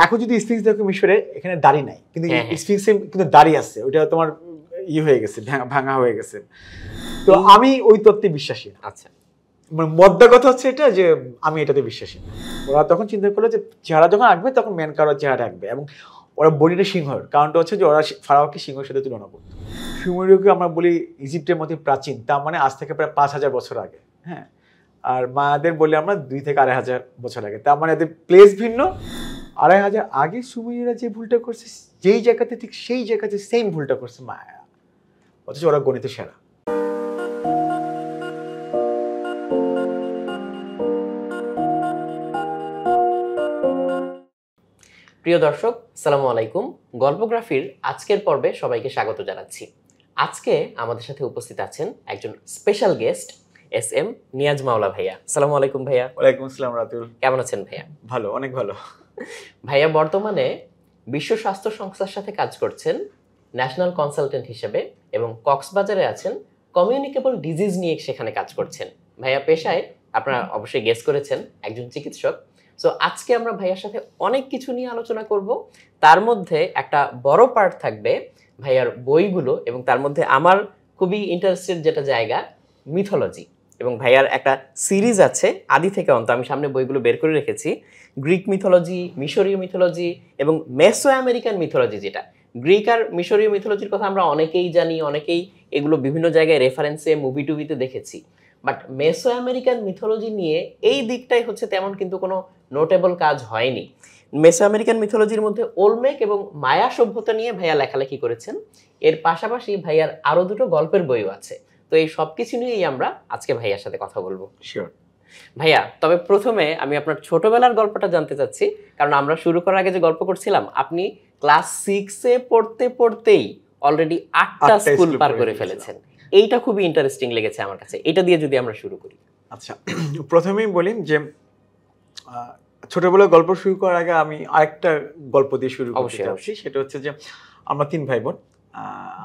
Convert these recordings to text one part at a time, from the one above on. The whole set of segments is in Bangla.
এখন যদি স্ফিংস দেখো মিশরে, এখানে দাড়ি নাই, কিন্তু স্ফিংসে কিন্তু দাড়ি আছে, ওইটা তোমার হয়ে গেছে, ভাঙা হয়ে গেছে। তো আমি ওই তত্ত্বে বিশ্বাসী। আচ্ছা, মানে মদ্দা কথা হচ্ছে এটা যে আমি এটাতে বিশ্বাসী। ওরা তখন চিন্তা করলো যে চেহারা যখন আঁকবে তখন মেন কারোর চেহারা আঁকবে, এবং ওরা বডিটা সিংহের, কারণটা হচ্ছে যে ওরা ফারাওকে সিংহের সাথে তুলনা করতো। সুমেরীয়কে আমরা বলি ইজিপ্টের মধ্যে প্রাচীন, তার মানে আজ থেকে প্রায় 5000 বছর আগে। হ্যাঁ, আর মায়াদের বলি আমরা 2 থেকে 2500 বছর আগে, তার মানে এদের প্লেস ভিন্ন। 2500 আগে সুমেরীয়রা যে ভুলটা করছে, যেই জায়গাতে ঠিক সেই জায়গাতে সেম ভুলটা করছে মায়া, অথচ ওরা গণিতে সেরা। প্রিয় দর্শক, আসসালামু আলাইকুম। গল্পগ্রাফির আজকের পর্বে সবাইকে স্বাগত জানাচ্ছি। আজকে আমাদের সাথে উপস্থিত আছেন একজন স্পেশাল গেস্ট, SM নিয়াজ মাওলা ভাইয়া। আসসালামু আলাইকুম ভাইয়া। ওয়ালাইকুম আসসালাম রাতুল। কেমন আছেন ভাইয়া? ভালো, অনেক ভালো। ভাইয়া বর্তমানে বিশ্ব স্বাস্থ্য সংস্থার সাথে কাজ করছেন ন্যাশনাল কনসালটেন্ট হিসেবে, এবং কক্সবাজারে আছেন কমিউনিকেবল ডিজিজ নিয়ে সেখানে কাজ করছেন। ভাইয়া পেশায় আপনারা অবশ্যই গেস করেছেন একজন চিকিৎসক। সো আজকে আমরা ভাইয়ার সাথে অনেক কিছু নিয়ে আলোচনা করব। তার মধ্যে একটা বড় পার্ট থাকবে ভাইয়ার বইগুলো, এবং তার মধ্যে আমার খুবই ইন্টারেস্টেড যেটা জায়গা মিথোলজি, এবং ভাইয়ার একটা সিরিজ আছে আদি থেকে অন্ত, আমি সামনে বইগুলো বের করে রেখেছি। গ্রিক মিথোলজি, মিশরীয় মিথোলজি এবং মেসো আমেরিকান মিথোলজি। যেটা গ্রিক আর মিশরীয় মিথোলজির কথা আমরা অনেকেই জানি, অনেকেই এগুলো বিভিন্ন জায়গায় রেফারেন্সে মুভি টুভিতে দেখেছি, বাট মেসো আমেরিকান মিথোলজি নিয়ে এই দিকটাই হচ্ছে তেমন কিন্তু কোনো নোটেবল কাজ হয়নি। মেসো আমেরিকান মিথোলজির মধ্যে ওলমেক এবং মায়া সভ্যতা নিয়ে ভাইয়া লেখালেখি করেছেন। এর পাশাপাশি ভাইয়ার আরো দুটো গল্পের বইও আছে। তো এই সব কিছু নিয়েই আমরা আজকে ভাইয়ার সাথে কথা বলবো। শিওর ভাইয়া, তবে প্রথমে আমি আপনার ছোটবেলার গল্পটা জানতে চাচ্ছি, কারণ আমরা শুরু করার আগে যে গল্প করছিলাম, আপনি ক্লাস 6-এ পড়তে পড়তেই অলরেডি 8টা স্কুল পার করে ফেলেছেন। এইটা খুবই ইন্টারেস্টিং লেগেছে আমার কাছে। এটা দিয়ে যদি আমরা শুরু করি। আচ্ছা, প্রথমেই বলি যে ছোটবেলায় গল্প শুরু করার আগে আমি আরেকটা গল্প দিয়ে শুরু করতে চাচ্ছি। সেটা হচ্ছে যে আমরা 3 ভাই বোন,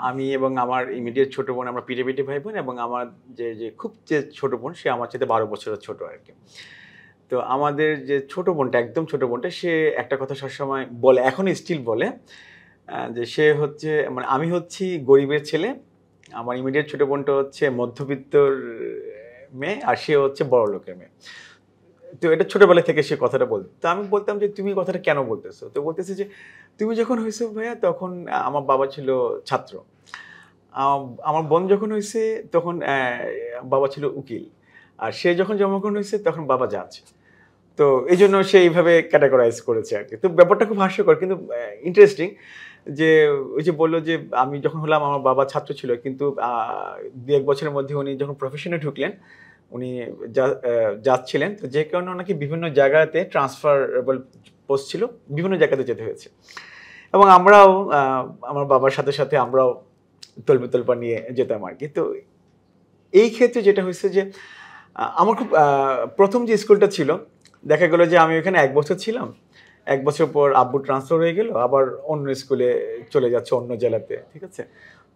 আমি এবং আমার ইমিডিয়েট ছোট বোন, আমরা পিঠে ভাই বোন, এবং আমার যে খুব যে ছোট বোন সে আমার চেয়ে 12 বছরের ছোট আর কি। তো আমাদের যে ছোট বোনটা, একদম ছোট বোনটা, সে একটা কথা সবসময় বলে, এখন স্টিল বলে, যে সে হচ্ছে, মানে আমি হচ্ছি গরিবের ছেলে, আমার ইমিডিয়েট ছোট বোনটা হচ্ছে মধ্যবিত্তর মেয়ে, আর সে হচ্ছে বড় লোকের মেয়ে। তো এটা ছোটবেলা থেকে সে কথাটা বলতো। তো আমি বলতাম যে তুমি কথাটা কেন বলতেছো? তো বলতেছে যে তুমি যখন হয়েছো ভাইয়া তখন আমার বাবা ছিল ছাত্র, আমার বোন যখন হয়েছে তখন বাবা ছিল উকিল, আর সে যখন জন্মগ্রহণ হয়েছে তখন বাবা জাজ। তো এই জন্য সে এইভাবে ক্যাটাগরাইজ করেছে আর কি। তো ব্যাপারটা খুব হাস্যকর কিন্তু ইন্টারেস্টিং, যে ওই যে বললো যে আমি যখন হলাম আমার বাবা ছাত্র ছিল, কিন্তু 2-1 বছরের মধ্যে উনি যখন প্রফেশনে ঢুকলেন, উনি যাচ্ছিলেন, তো যে কারণে ওনাকে বিভিন্ন জায়গাতে ট্রান্সফারেবল পোস্ট ছিল, বিভিন্ন জায়গাতে যেতে হয়েছে। এবং আমরাও আমার বাবার সাথে সাথে আমরাও তলপা নিয়ে যেতাম আর কি। তো এই ক্ষেত্রে যেটা হয়েছে যে আমার খুব প্রথম যে স্কুলটা ছিল, দেখা গেলো যে আমি ওখানে 1 বছর ছিলাম, 1 বছর পর আব্বু ট্রান্সফার হয়ে গেল, আবার অন্য স্কুলে চলে যাচ্ছে, অন্য জেলাতে, ঠিক আছে।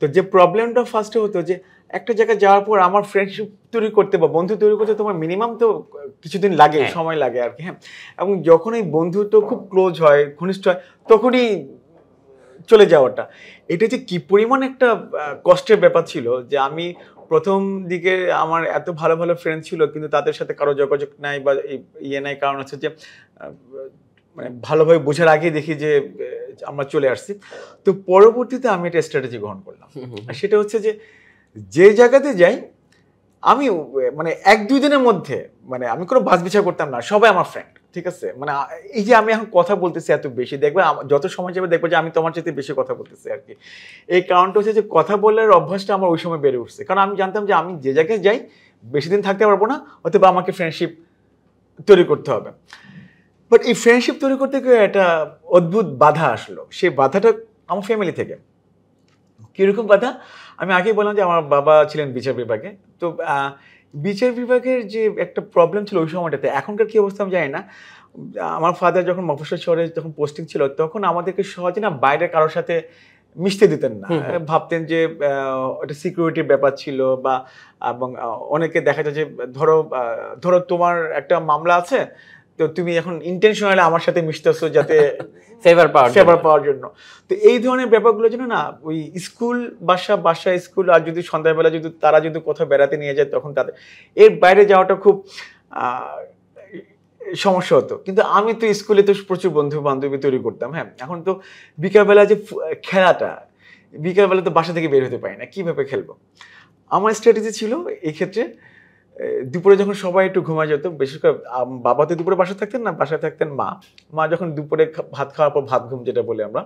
তো যে প্রবলেমটা ফার্স্টে হতো যে একটা জায়গায় যাওয়ার পর আমার ফ্রেন্ডশিপ তৈরি করতে বা বন্ধু তৈরি করতে তোমার মিনিমাম তো কিছুদিন লাগে, সময় লাগে আর কি। হ্যাঁ, এবং যখন এই বন্ধুত্ব খুব ক্লোজ হয়, ঘনিষ্ঠ হয়, তখনই চলে যাওয়াটা, এটা যে কি পরিমাণ একটা কষ্টের ব্যাপার ছিল, যে আমি প্রথম দিকে আমার এত ভালো ভালো ফ্রেন্ড ছিল, কিন্তু তাদের সাথে কারো যোগাযোগ নাই বা ইয়ে নাই, কারণ হচ্ছে যে মানে ভালোভাবে বোঝার আগেই দেখি যে আমরা চলে আসছি। তো পরবর্তীতে আমি একটা স্ট্র্যাটেজি গ্রহণ করলাম, আর সেটা হচ্ছে যে জায়গাতে যাই আমি মানে 1-2 দিনের মধ্যে, মানে আমি কোনো বাছ বিচার করতাম না, সবাই আমার ফ্রেন্ড, ঠিক আছে। মানে এই যে আমি এখন কথা বলতেছি এত বেশি, দেখবে যত সময় যাবে দেখবো যে আমি তোমার চাইতে বেশি কথা বলতেছি আর কি। এই কারণটা হচ্ছে যে কথা বলার অভ্যাসটা আমার ওই সময় বেড়ে উঠছে, কারণ আমি জানতাম যে আমি যে জায়গায় যাই বেশি দিন থাকতে পারবো না, অথবা আমাকে ফ্রেন্ডশিপ তৈরি করতে হবে। বাট এই ফ্রেন্ডশিপ তৈরি করতে গিয়ে একটা অদ্ভুত বাধা আসলো। সেই বাধাটা আমার ফ্যামিলি থেকে। কীরকম বাধা? আমি আগেই বললাম যে আমার বাবা ছিলেন বিচার বিভাগে। তো বিচার বিভাগের যে একটা প্রবলেম ছিল ওই সময়টাতে, এখনকার কী অবস্থা আমি জানি না, আমার ফাদার যখন মফস্বল শহরে যখন পোস্টিং ছিল, তখন আমাদেরকে সহজে না বাইরে কারোর সাথে মিশতে দিতেন না। ভাবতেন যে একটা সিকিউরিটির ব্যাপার ছিল, বা এবং অনেকে দেখা যায় যে ধরো তোমার একটা মামলা আছে, তো তুমি এখন ইন্টেনশনালি আমার সাথে মিশতেছো যাতে ফেভার পাওয়ার জন্য। তো এই ধরনের ব্যাপারগুলো যেন না ওই স্কুল বাসা স্কুল, আর যদি সন্ধ্যাবেলা যদি তারা যদি কোথাও বেড়াতে নিয়ে যায় তখন তাদের এর বাইরে যাওয়াটা খুব সমস্যা হতো। কিন্তু আমি তো স্কুলে তো প্রচুর বন্ধু বান্ধবী তৈরি করতাম। হ্যাঁ, এখন তো বিকালবেলা যে খেলাটা, বিকালবেলা তো বাসা থেকে বের হতে পারি না, কিভাবে খেলবো? আমার স্ট্র্যাটেজি ছিল এই ক্ষেত্রে, দুপুরে যখন সবাই একটু ঘুমা যেত, বিশেষ করে বাবা তো দুপুরে বাসায় থাকতেন না, বাসায় থাকতেন মা যখন দুপুরে ভাত খাওয়ার পর ভাত ঘুম যেটা বলি আমরা,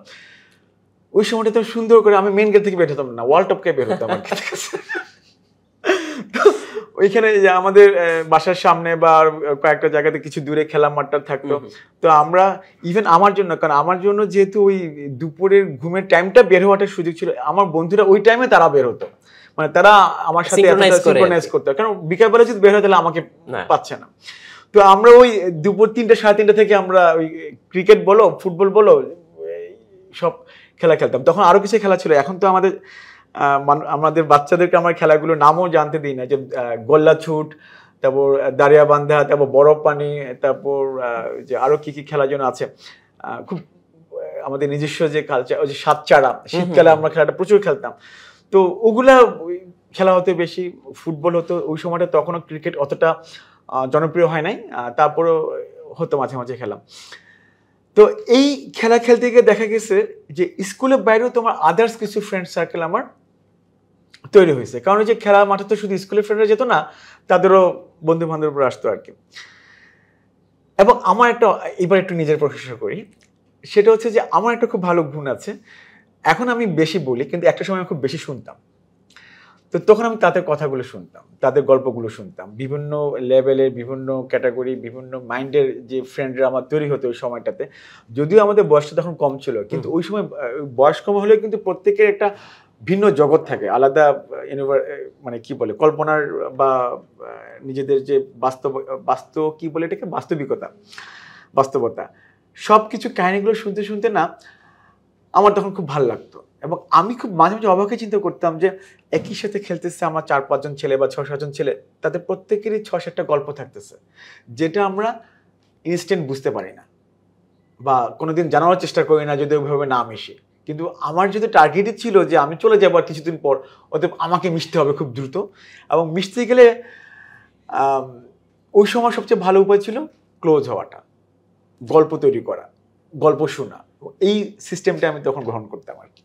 ওই সময়টা তো সুন্দর করে আমি মেন গেট থেকে বের হতাম না, ওয়াল টপকে বের হতাম আর ওইখানে যে আমাদের বাসার সামনে বা কয়েকটা জায়গাতে কিছু দূরে খেলা মাঠটা থাকতো। তো আমরা ইভেন আমার জন্য, কারণ আমার জন্য যেহেতু ওই দুপুরের ঘুমের টাইমটা বের হওয়াটা সুযোগ ছিল, আমার বন্ধুরা ওই টাইমে তারা বের হতো, মানে তারা আমার সাথে সিনক্রোনাইজ করতো, কারণ বিকালবেলা যদি বের হয় তাহলে আমাকে পাচ্ছে না। তো আমরা ওই দুপুর 3টা 3:30 থেকে আমরা ওই ক্রিকেট বলো ফুটবল বলো সব খেলা খেলতাম। তখন আরো কিছু খেলা ছিল, এখন তো আমাদের বাচ্চাদেরকে আমার খেলাগুলো নামও জানতে দিই না, যে গোল্লা ছুট, তারপর দাঁড়িয়া বান্ধা, তারপর বরফ পানি, তারপর যে আরো কি কি খেলা যেন আছে, খুব আমাদের নিজস্ব যে কালচার, ওই যে সাত চারা, শীতকালে আমরা খেলাটা প্রচুর খেলতাম। তো ওগুলা খেলা হতো বেশি, ফুটবল হতো ওই সময়টা, তখনও ক্রিকেট অতটা জনপ্রিয় হয় নাই, তারপরেও হতো মাঝে মাঝে খেলা। তো এই খেলা খেলতে গিয়ে দেখা গেছে যে স্কুলের বাইরেও তোমার আদার্স কিছু ফ্রেন্ড সার্কেল আমার তৈরি হয়েছে, কারণ যে খেলা মাঠে তো শুধু স্কুলের ফ্রেন্ডরা যেত না, তাদেরও বন্ধু বান্ধবরা আসতো আর কি। এবং আমার এবার একটু নিজের প্রশংসা করি, সেটা হচ্ছে যে আমার একটা খুব ভালো গুণ আছে, এখন আমি বেশি বলি কিন্তু একটা সময় আমি খুব বেশি শুনতাম। তো তখন আমি তাদের কথাগুলো শুনতাম, তাদের গল্পগুলো শুনতাম, বিভিন্ন লেভেলের, বিভিন্ন ক্যাটাগরি, বিভিন্ন মাইন্ডের যে ফ্রেন্ডরা আমার তৈরি হতো ওই সময়টাতে। যদিও আমাদের বয়সটা তখন কম ছিল, কিন্তু ওই সময় বয়স কম হলেও কিন্তু প্রত্যেকের একটা ভিন্ন জগৎ থাকে, আলাদা মানে কি বলে কল্পনার বা নিজেদের যে বাস্তব কি বলে এটাকে বাস্তবতা, সব কিছু কাহিনীগুলো শুনতে শুনতে না আমার তখন খুব ভালো লাগতো। এবং আমি খুব মাঝে মাঝে অবাকে চিন্তা করতাম যে একই সাথে খেলতেছে আমার 4-5 জন ছেলে বা 6-7 জন ছেলে, তাদের প্রত্যেকেরই 6-7টা গল্প থাকতেছে, যেটা আমরা ইনস্ট্যান্ট বুঝতে পারি না বা কোনোদিন জানার চেষ্টা করি না যদি ওইভাবে না মিশি। কিন্তু আমার যদি টার্গেটই ছিল যে আমি চলে যাবো আর কিছুদিন পর, অতএব আমাকে মিশতে হবে খুব দ্রুত, এবং মিশতে গেলে ওই সময় সবচেয়ে ভালো উপায় ছিল ক্লোজ হওয়াটা, গল্প তৈরি করা, গল্প শোনা, এই সিস্টেমটা আমি তখন গ্রহণ করতাম আর কি।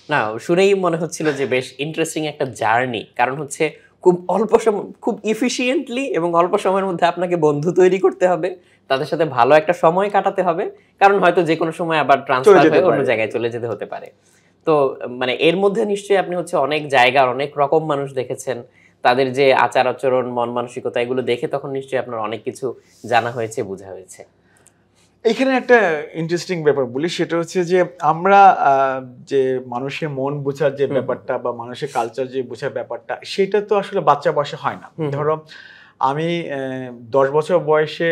না, শুনেই মনে হচ্ছিল যে বেশ ইন্টারেস্টিং একটা জার্নি, কারণ হচ্ছে খুব অল্প সময়, খুব ইফিশিয়েন্টলি এবং অল্প সময়ের মধ্যে আপনাকে বন্ধু তৈরি করতে হবে, তাদের সাথে ভালো একটা সময় কাটাতে হবে, কারণ হয়তো যে কোনো সময় আবার ট্রান্সফার হয়ে অন্য জায়গায় চলে যেতে হতে পারে। তো মানে এর মধ্যে নিশ্চয়ই আপনি হচ্ছে অনেক জায়গার অনেক রকম মানুষ দেখেছেন, তাদের যে আচার আচরণ, মন মানসিকতা, এগুলো দেখে তখন নিশ্চয়ই আপনার অনেক কিছু জানা হয়েছে, বোঝা হয়েছে। এখানে একটা ইন্টারেস্টিং ব্যাপার বলি, সেটা হচ্ছে যে আমরা যে মানুষের মন বোঝার যে ব্যাপারটা বা মানুষের কালচার যে বোঝার ব্যাপারটা, সেটা তো আসলে বাচ্চা বয়সে হয় না। ধরো আমি 10 বছর বয়সে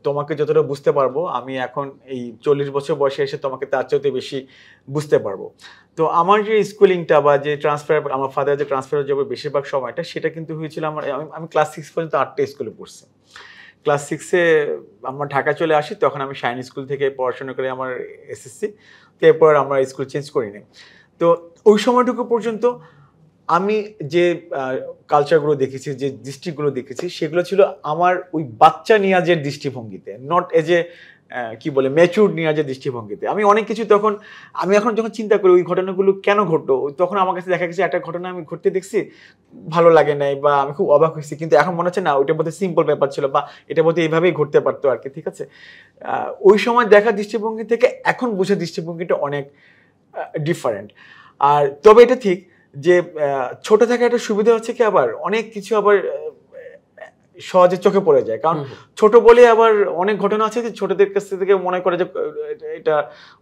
তোমাকে যতটা বুঝতে পারবো, আমি এখন এই 40 বছর বয়সে এসে তোমাকে তার চেয়ে বেশি বুঝতে পারবো। তো আমার যে স্কুলিংটা বা যে ট্রান্সফার, আমার ফাদার যে ট্রান্সফার যাবে বেশিরভাগ সময়টা, সেটা কিন্তু হয়েছিল আমি ক্লাস 6 পর্যন্ত 8টা স্কুলে পড়ছি। ক্লাস 6-এ আমরা ঢাকা চলে আসি, তখন আমি শাইন স্কুল থেকে পড়াশোনা করে আমার এসএসসি, এরপর আমরা স্কুল চেঞ্জ করিনি। তো ওই সময়টুকু পর্যন্ত আমি যে কালচারগুলো দেখেছি, যে দৃষ্টিগুলো দেখেছি, সেগুলো ছিল আমার ওই বাচ্চা নিয়াজের দৃষ্টিভঙ্গিতে, নট এজ এ কি বলে ম্যাচিউর নিয়াজের দৃষ্টিভঙ্গিতে। আমি অনেক কিছু তখন, আমি এখন যখন চিন্তা করি ওই ঘটনাগুলো কেন ঘটলো, তখন আমার কাছে দেখা গেছে একটা ঘটনা আমি ঘটতে দেখছি, ভালো লাগে নাই বা আমি খুব অবাক হয়েছি, কিন্তু এখন মনে হচ্ছে না ওইটা বোধহয় সিম্পল ব্যাপার ছিল বা এটা বোধহয় এইভাবেই ঘটতে পারতো আর কি। ঠিক আছে, ওই সময় দেখা দৃষ্টিভঙ্গি থেকে এখন বোঝা দৃষ্টিভঙ্গিটা অনেক ডিফারেন্ট। আর তবে এটা ঠিক যে ছোট থাকা একটা সুবিধা হচ্ছে কি, আবার অনেক কিছু আবার সহজে চোখে পড়ে যায়, কারণ ছোট বলে আবার অনেক ঘটনা আছে যে ছোটদের কাছ থেকে মনে করে যে এটা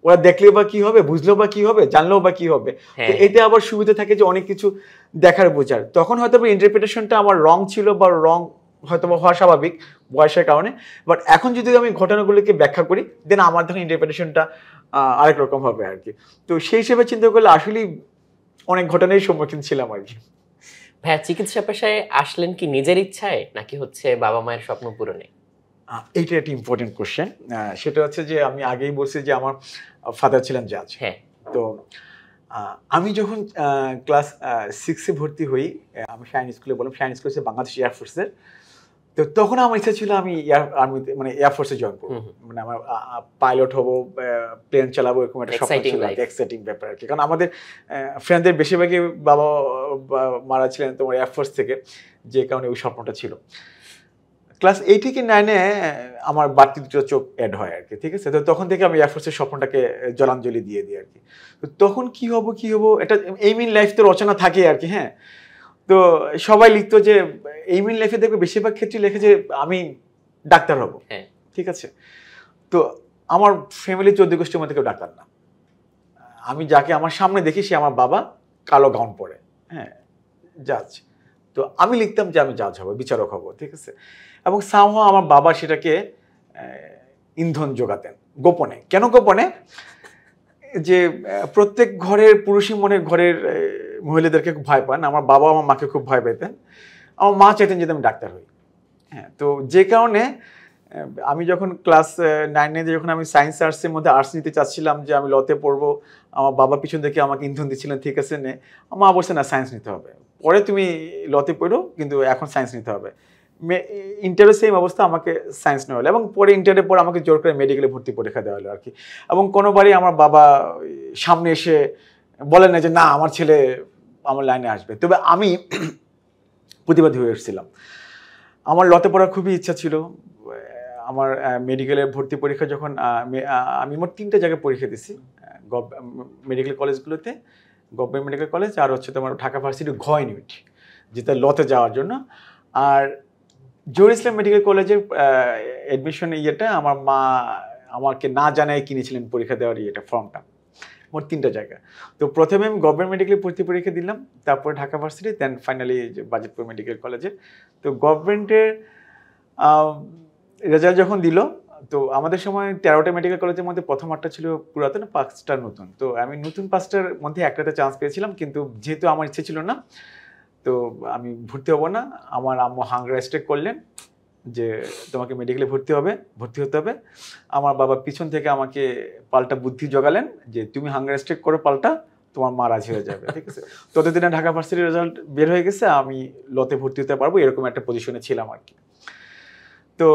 ওরা দেখলেও বা কি হবে, বুঝলেও বা কি হবে, জানলেও বা কি হবে। তো এতে আবার সুবিধা থাকে যে অনেক কিছু দেখার বোঝার। তখন হয়তো ইন্টারপ্রিটেশনটা আমার রং ছিল বা রং হয়তো হওয়া স্বাভাবিক বয়সের কারণে, বাট এখন যদি আমি ঘটনাগুলোকে ব্যাখ্যা করি, দেন আমার তখন ইন্টারপ্রিটেশনটা আরেক রকম হবে আর কি। তো সেই হিসেবে চিন্তা করলে আসলেই অনেক ঘটনার সম্মুখীন ছিলাম আর কি। ভাইয়া, চিকিৎসা পেশায় আসলেন কি নিজের ইচ্ছায় নাকি হচ্ছে বাবা মায়ের স্বপ্ন পূরণে? এইটা একটা ইম্পর্টেন্ট কোশ্চেন। সেটা হচ্ছে যে আমি আগেই বলছি যে আমার ফাদার ছিলেন জাজ। হ্যাঁ। তো আমি যখন ক্লাস 6-এ ভর্তি হই, আমি শাইন স্কুলে বললাম, শাইন স্কুল হচ্ছে বাংলাদেশ এয়ারফোর্সের। তো তখন আমার ইচ্ছা ছিল আমি আর্মিতে মানে এয়ারফোর্সে জয়েন করবো, মানে আমার পাইলট হবো, প্লেন চালাবো, এরকম একটা স্বপ্ন ছিল, এক্সাইটিং ব্যাপার আর কি। কারণ আমাদের ফ্রেন্ডদের বেশিরভাগই বাবা মারা ছিলেন তোমার এয়ারফোর্স থেকে, যে কারণে ওই স্বপ্নটা ছিল। ক্লাস 8 থেকে 9-এ আমার বাড়তি দুটো চোখ অ্যাড হয় আর কি, ঠিক আছে। তো তখন থেকে আমি এয়ারফোর্সের স্বপ্নটাকে জলাঞ্জলি দিয়ে দিই আর কি। তো তখন কি হবো এটা এইম ইন লাইফ তো রচনা থাকে আর কি। হ্যাঁ, তো সবাই লিখতো যে এইম ইন লাইফে দেখবে বেশিরভাগ ক্ষেত্রে লেখে যে আমি ডাক্তার হব, ঠিক আছে। তো আমার ফ্যামিলি 14 গোষ্ঠীর মধ্যে কেউ ডাক্তার না। আমি যাকে আমার সামনে দেখি সে আমার বাবা, কালো গাউন পরে, হ্যাঁ, জাজ। তো আমি লিখতাম যে আমি জাজ হব, বিচারক হব, ঠিক আছে। এবং সামহাও আমার বাবা সেটাকে ইন্ধন যোগাতেন গোপনে। কেন গোপনে? যে প্রত্যেক ঘরের পুরুষই মনে ঘরের মহিলাদেরকে খুব ভয় পান, আমার বাবা আমার মাকে খুব ভয় পেতেন। আমার মা চাইতেন যে আমি ডাক্তার হই। হ্যাঁ, তো যে কারণে আমি যখন ক্লাস 9-এ যখন আমি সায়েন্স আর্টসের মধ্যে আর্টস নিতে চাচ্ছিলাম যে আমি লতে পড়বো, আমার বাবা পিছন থেকে আমাকে ইন্ধন দিচ্ছিলেন, ঠিক আছে নে। আমার মা বলছে না, সায়েন্স নিতে হবে, পরে তুমি লতে পড়ো, কিন্তু এখন সায়েন্স নিতে হবে। ইন্টারে সেম অবস্থা, আমাকে সায়েন্স নেওয়া হলো এবং পরে ইন্টারের পর আমাকে জোর করে মেডিকেলে ভর্তি পরীক্ষা দেওয়া হলো আর কি। এবং কোনোবারই আমার বাবা সামনে এসে বলেন না যে না আমার ছেলে আমার লাইনে আসবে। তবে আমি প্রতিবাদী হয়ে এসেছিলাম। আমার লতে পড়ার খুবই ইচ্ছা ছিল। আমার মেডিকেলের ভর্তি পরীক্ষা যখন আমি মোট 3টে জায়গায় পরীক্ষা দিয়েছি মেডিকেল কলেজগুলোতে, গভর্নমেন্ট মেডিকেল কলেজ, আর হচ্ছে তোমার ঢাকা ভার্সিটি ঘ ইউনিট, যেটা লতে যাওয়ার জন্য। আর জহুর ইসলাম মেডিকেল কলেজের অ্যাডমিশন ইয়েটা আমার মা আমাকে না জানায় কিনেছিলেন পরীক্ষা দেওয়ার ইয়েটা, ফর্মটা। মোট 3টা জায়গা। তো প্রথমে আমি গভর্নমেন্ট মেডিকেলে ভর্তি পরীক্ষা দিলাম, তারপরে Dhaka varsity, then finally Bajitpur medical কলেজে। তো গভর্নমেন্টের রেজাল্ট যখন দিল, তো আমাদের সময় 13টা মেডিকেল কলেজের মধ্যে প্রথম 8টা ছিল পুরাতন, 5টা নতুন। তো আমি নতুন 5টার মধ্যে একটাতে চান্স পেয়েছিলাম, কিন্তু যেহেতু আমার ইচ্ছে ছিল না, তো আমি ভর্তি হব না। আমার আম্মু হাঙ্গার স্ট্রাইক করলেন যে তোমাকে মেডিকেলে ভর্তি হতে হবে। আমার বাবা পিছন থেকে আমাকে পাল্টা বুদ্ধি জোগালেন যে তুমি হাঙ্গার স্ট্রাইক করো পাল্টা, তোমার মা রাজি হয়ে যাবে, ঠিক আছে। ততদিনে ঢাকা ভার্সিটির রেজাল্ট বের হয়ে গেছে, আমি লতে ভর্তি হতে পারবো, এরকম একটা পজিশনে ছিলাম আর কি। তো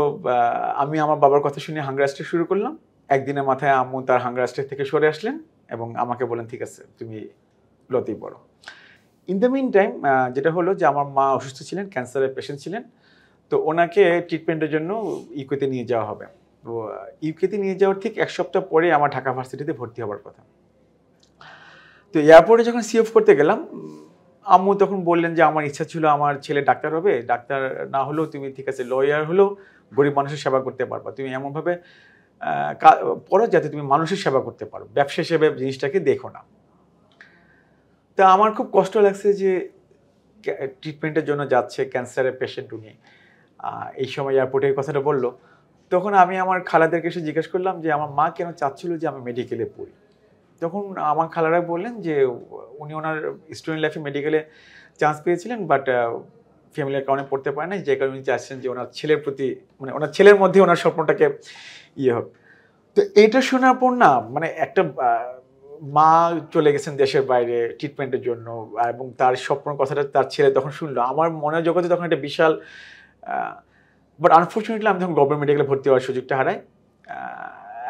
আমি আমার বাবার কথা শুনে হাঙ্গার স্ট্রাইক শুরু করলাম। একদিনের মাথায় আম্মু তার হাঙ্গার স্ট্রাইক থেকে সরে আসলেন এবং আমাকে বলেন ঠিক আছে তুমি লতেই পড়ো। ইন দ্য মিন টাইম যেটা হলো যে আমার মা অসুস্থ ছিলেন, ক্যান্সারের পেশেন্ট ছিলেন। তো ওনাকে ট্রিটমেন্টের জন্য ইউকেতে নিয়ে যাওয়া হবে। তো ইউকেতে নিয়ে যাওয়ার ঠিক 1 সপ্তাহ পরে আমার ঢাকা ভার্সিটিতে ভর্তি হওয়ার কথা। তো এয়ারপোর্টে যখন সি অফ করতে গেলাম, আম্মু তখন বললেন যে আমার ইচ্ছা ছিল আমার ছেলে ডাক্তার হবে, ডাক্তার না হলেও তুমি ঠিক আছে লয়ার হলেও গরিব মানুষের সেবা করতে পারবা, তুমি এমনভাবে পড়ো যাতে তুমি মানুষের সেবা করতে পারো, ব্যবসা হিসেবে জিনিসটাকে দেখো না। তা আমার খুব কষ্ট লাগছে যে ট্রিটমেন্টের জন্য যাচ্ছে ক্যান্সারের পেশেন্ট উনি, এই সময় এয়ারপোর্টে এই কথাটা বললো। তখন আমি আমার খালাদেরকে এসে জিজ্ঞেস করলাম যে আমার মা কেন চাচ্ছিল যে আমি মেডিকেলে পড়ি। তখন আমার খালারা বললেন যে উনি ওনার স্টুডেন্ট লাইফে মেডিকেলে চান্স পেয়েছিলেন, বাট ফ্যামিলির কারণে পড়তে পারে না, যে কারণে উনি চাচ্ছেন যে ওনার ছেলের প্রতি, মানে ওনার ছেলের মধ্যে ওনার স্বপ্নটাকে ইয়ে হোক। তো এইটা শোনার পর না, মানে একটা মা চলে গেছেন দেশের বাইরে ট্রিটমেন্টের জন্য, এবং তার স্বপ্নের কথাটা তার ছেলে তখন শুনলো, আমার মনের জগতে তখন একটা বিশাল, বাট আনফর্চুনেটলি আমি তখন গভর্নমেন্ট মেডিকেলে ভর্তি হওয়ার সুযোগটা হারাই।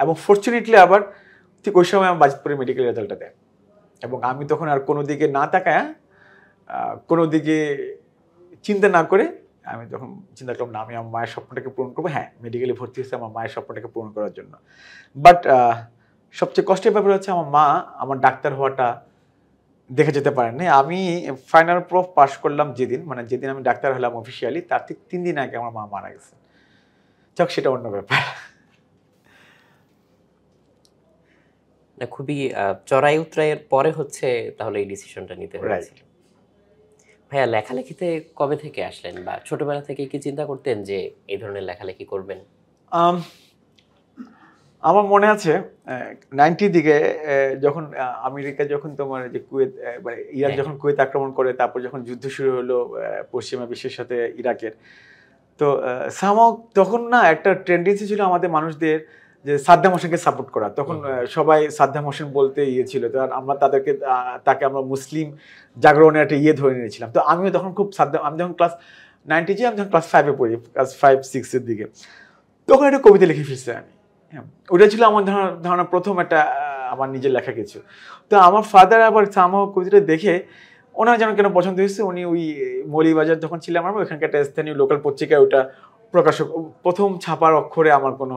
এবং ফর্চুনেটলি আবার ঠিক ওই সময় আমার বাজিতপুরে মেডিকেল রেজাল্টটা দেয়, এবং আমি তখন আর কোনো দিকে না তাকায়, কোনো দিকে চিন্তা না করে আমি তখন চিন্তা করলাম না, আমি আমার মায়ের স্বপ্নটাকে পূরণ করবো। হ্যাঁ, মেডিকেলে ভর্তি হয়েছে আমার মায়ের স্বপ্নটাকে পূরণ করার জন্য। বাট সবচেয়ে কষ্টের ব্যাপার হচ্ছে আমার মা আমার ডাক্তার হওয়াটা দেখে যেতে পারেননি। আমি ফাইনাল প্রুফ পাস করলাম যেদিন, মানে যেদিন আমি ডাক্তার হলাম অফিসিয়ালি, তার ঠিক 3 দিন আগে আমার মা মারা গেছে। যাক, সেটা অন্য ব্যাপার। খুবই চড়াই উতরাইয়ের পরে হচ্ছে তাহলে এই ডিসিশনটা নিতে হয়েছিল। ভাইয়া লেখালেখিতে কবে থেকে আসলেন, বা ছোটবেলা থেকে কি চিন্তা করতেন যে এই ধরনের লেখালেখি করবেন? আমার মনে আছে 90 দিকে যখন আমেরিকা যখন তোমার যে কুয়েত, মানে ইরাক যখন কুয়েত আক্রমণ করে, তারপর যখন যুদ্ধ শুরু হলো পশ্চিমা বিশ্বের সাথে ইরাকের, তো সামাও তখন না একটা টেন্ডেন্সি ছিল আমাদের মানুষদের যে সাদ্দাম হোসেনকে সাপোর্ট করা। তখন সবাই সাদ্দাম হোসেন বলতে ছিল, তো আমরা তাকে আমরা মুসলিম জাগরণের একটা ধরে নিয়েছিলাম। তো আমিও তখন খুব আমি যখন ক্লাস 90 আমি যখন ক্লাস 5-এ পড়ি, ক্লাস 5-6-এর দিকে, তখন একটা কবিতা লিখে ফেলছি আমি। হ্যাঁ, ওটা ছিল আমার ধারণা প্রথম একটা আমার নিজের লেখা কিছু। তো আমার ফাদার আবার সামাও কবিতাটা দেখে ওনার যেন কেন পছন্দ হয়েছে, উনি ওই মৌলিবাজার যখন ছিলাম আমরা, ওইখানকার একটা স্থানীয় লোকাল পত্রিকায় ওটা প্রকাশক, প্রথম ছাপার অক্ষরে আমার কোনো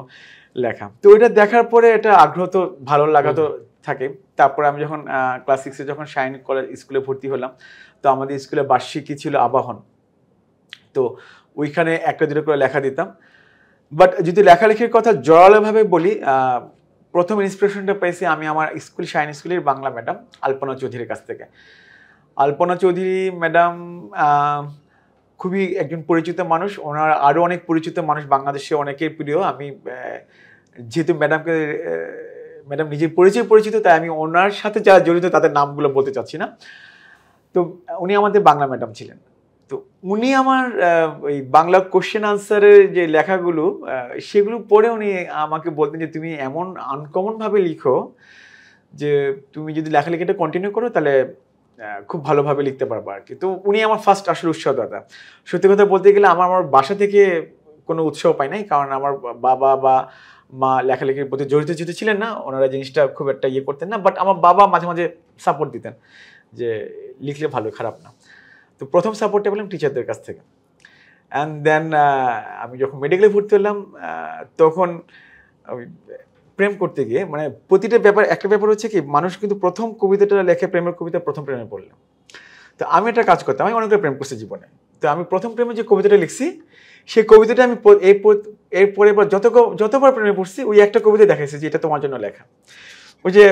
লেখা। তো ওইটা দেখার পরে এটা আগ্রহ তো ভালো লাগা তো থাকে। তারপরে আমি যখন ক্লাস 6-এ যখন শাইন কলেজ স্কুলে ভর্তি হলাম, তো আমাদের স্কুলে বার্ষিকী ছিল আবাহন, তো ওইখানে একটা দুটো করে লেখা দিতাম। বাট যদি লেখালেখির কথা জোরালোভাবে বলি, প্রথম ইন্সপিরেশনটা পেয়েছি আমি আমার স্কুল শাইন স্কুলের বাংলা ম্যাডাম আলপনা চৌধুরীর কাছ থেকে। আলপনা চৌধুরী ম্যাডাম খুবই একজন পরিচিত মানুষ, ওনার আরও অনেক পরিচিত মানুষ বাংলাদেশে অনেকের প্রিয়। আমি যেহেতু ম্যাডাম নিজের পরিচিত, তাই আমি ওনার সাথে যারা জড়িত তাদের নামগুলো বলতে চাচ্ছি না। তো উনি আমাদের বাংলা ম্যাডাম ছিলেন। তো উনি আমার ওই বাংলা কোশ্চেন আনসারের যে লেখাগুলো সেগুলো পড়ে উনি আমাকে বলতেন যে তুমি এমন আনকমনভাবে লিখো যে তুমি যদি লেখালেখিটা কন্টিনিউ করো তাহলে খুব ভালোভাবে লিখতে পারবো আর কি। তো উনি আমার ফার্স্ট আসলে উৎসাহদাতা। সত্যি কথা বলতে গেলে আমার বাসা থেকে কোনো উৎসাহ পাই নাই, কারণ আমার বাবা বা মা লেখালেখির প্রতি জড়িত ছিলেন না, ওনারা জিনিসটা খুব একটা করতেন না। বাট আমার বাবা মাঝে মাঝে সাপোর্ট দিতেন যে লিখলে ভালো, খারাপ না। তো প্রথম সাপোর্টটা পেলাম টিচারদের কাছ থেকে। অ্যান্ড দেন আমি যখন মেডিকেলে ভর্তি হলাম, তখন প্রেম করতে গিয়ে মানে প্রতিটা একটা ব্যাপার হচ্ছে কি, মানুষ কিন্তু প্রথম কবিতাটা লেখে প্রেমের কবিতা, প্রথম প্রেমে পড়লাম। তো আমি একটা কাজ করতাম, আমি অনেকটা প্রেম করছি জীবনে। তো আমি প্রথম প্রেমে যে কবিতাটা লিখছি, সেই কবিতাটা আমি এরপরে যতবার প্রেমে পড়ছি ওই একটা কবিতা দেখাইছি যে এটা তোমার জন্য লেখা। ওই যে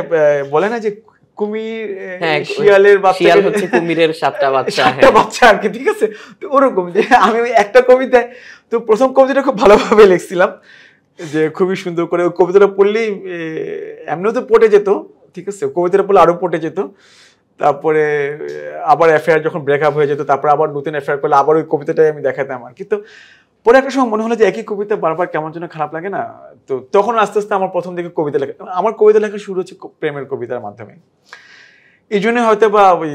বলে না যে কুমির শিয়ালের শিয়াল হচ্ছে কুমিরের 7টা বাচ্চা আর কি, ঠিক আছে। তো ওরকম যে আমি ওই একটা কবিতায়, তো প্রথম কবিতাটা খুব ভালোভাবে লিখছিলাম, যে খুবই সুন্দর করে। ওই কবিতাটা পড়লেই এমনিও তো পটে যেত, ঠিক আছে, কবিতাটা পড়লে আরো পটে যেত। তারপরে আবার অ্যাফেয়ার যখন ব্রেকআপ হয়ে যেত, তারপরে আবার নতুন অ্যাফেয়ার করলে আবার ওই কবিতাটাই আমি দেখাতাম আর কি। তো পরে একটা সময় মনে হলো যে একই কবিতা বারবার কেমন যেন খারাপ লাগে না। তো তখন আস্তে আস্তে আমার প্রথম দিকে কবিতা লেখা, আমার কবিতা লেখা শুরু হচ্ছে প্রেমের কবিতার মাধ্যমে। এই জন্য হয়তো বা ওই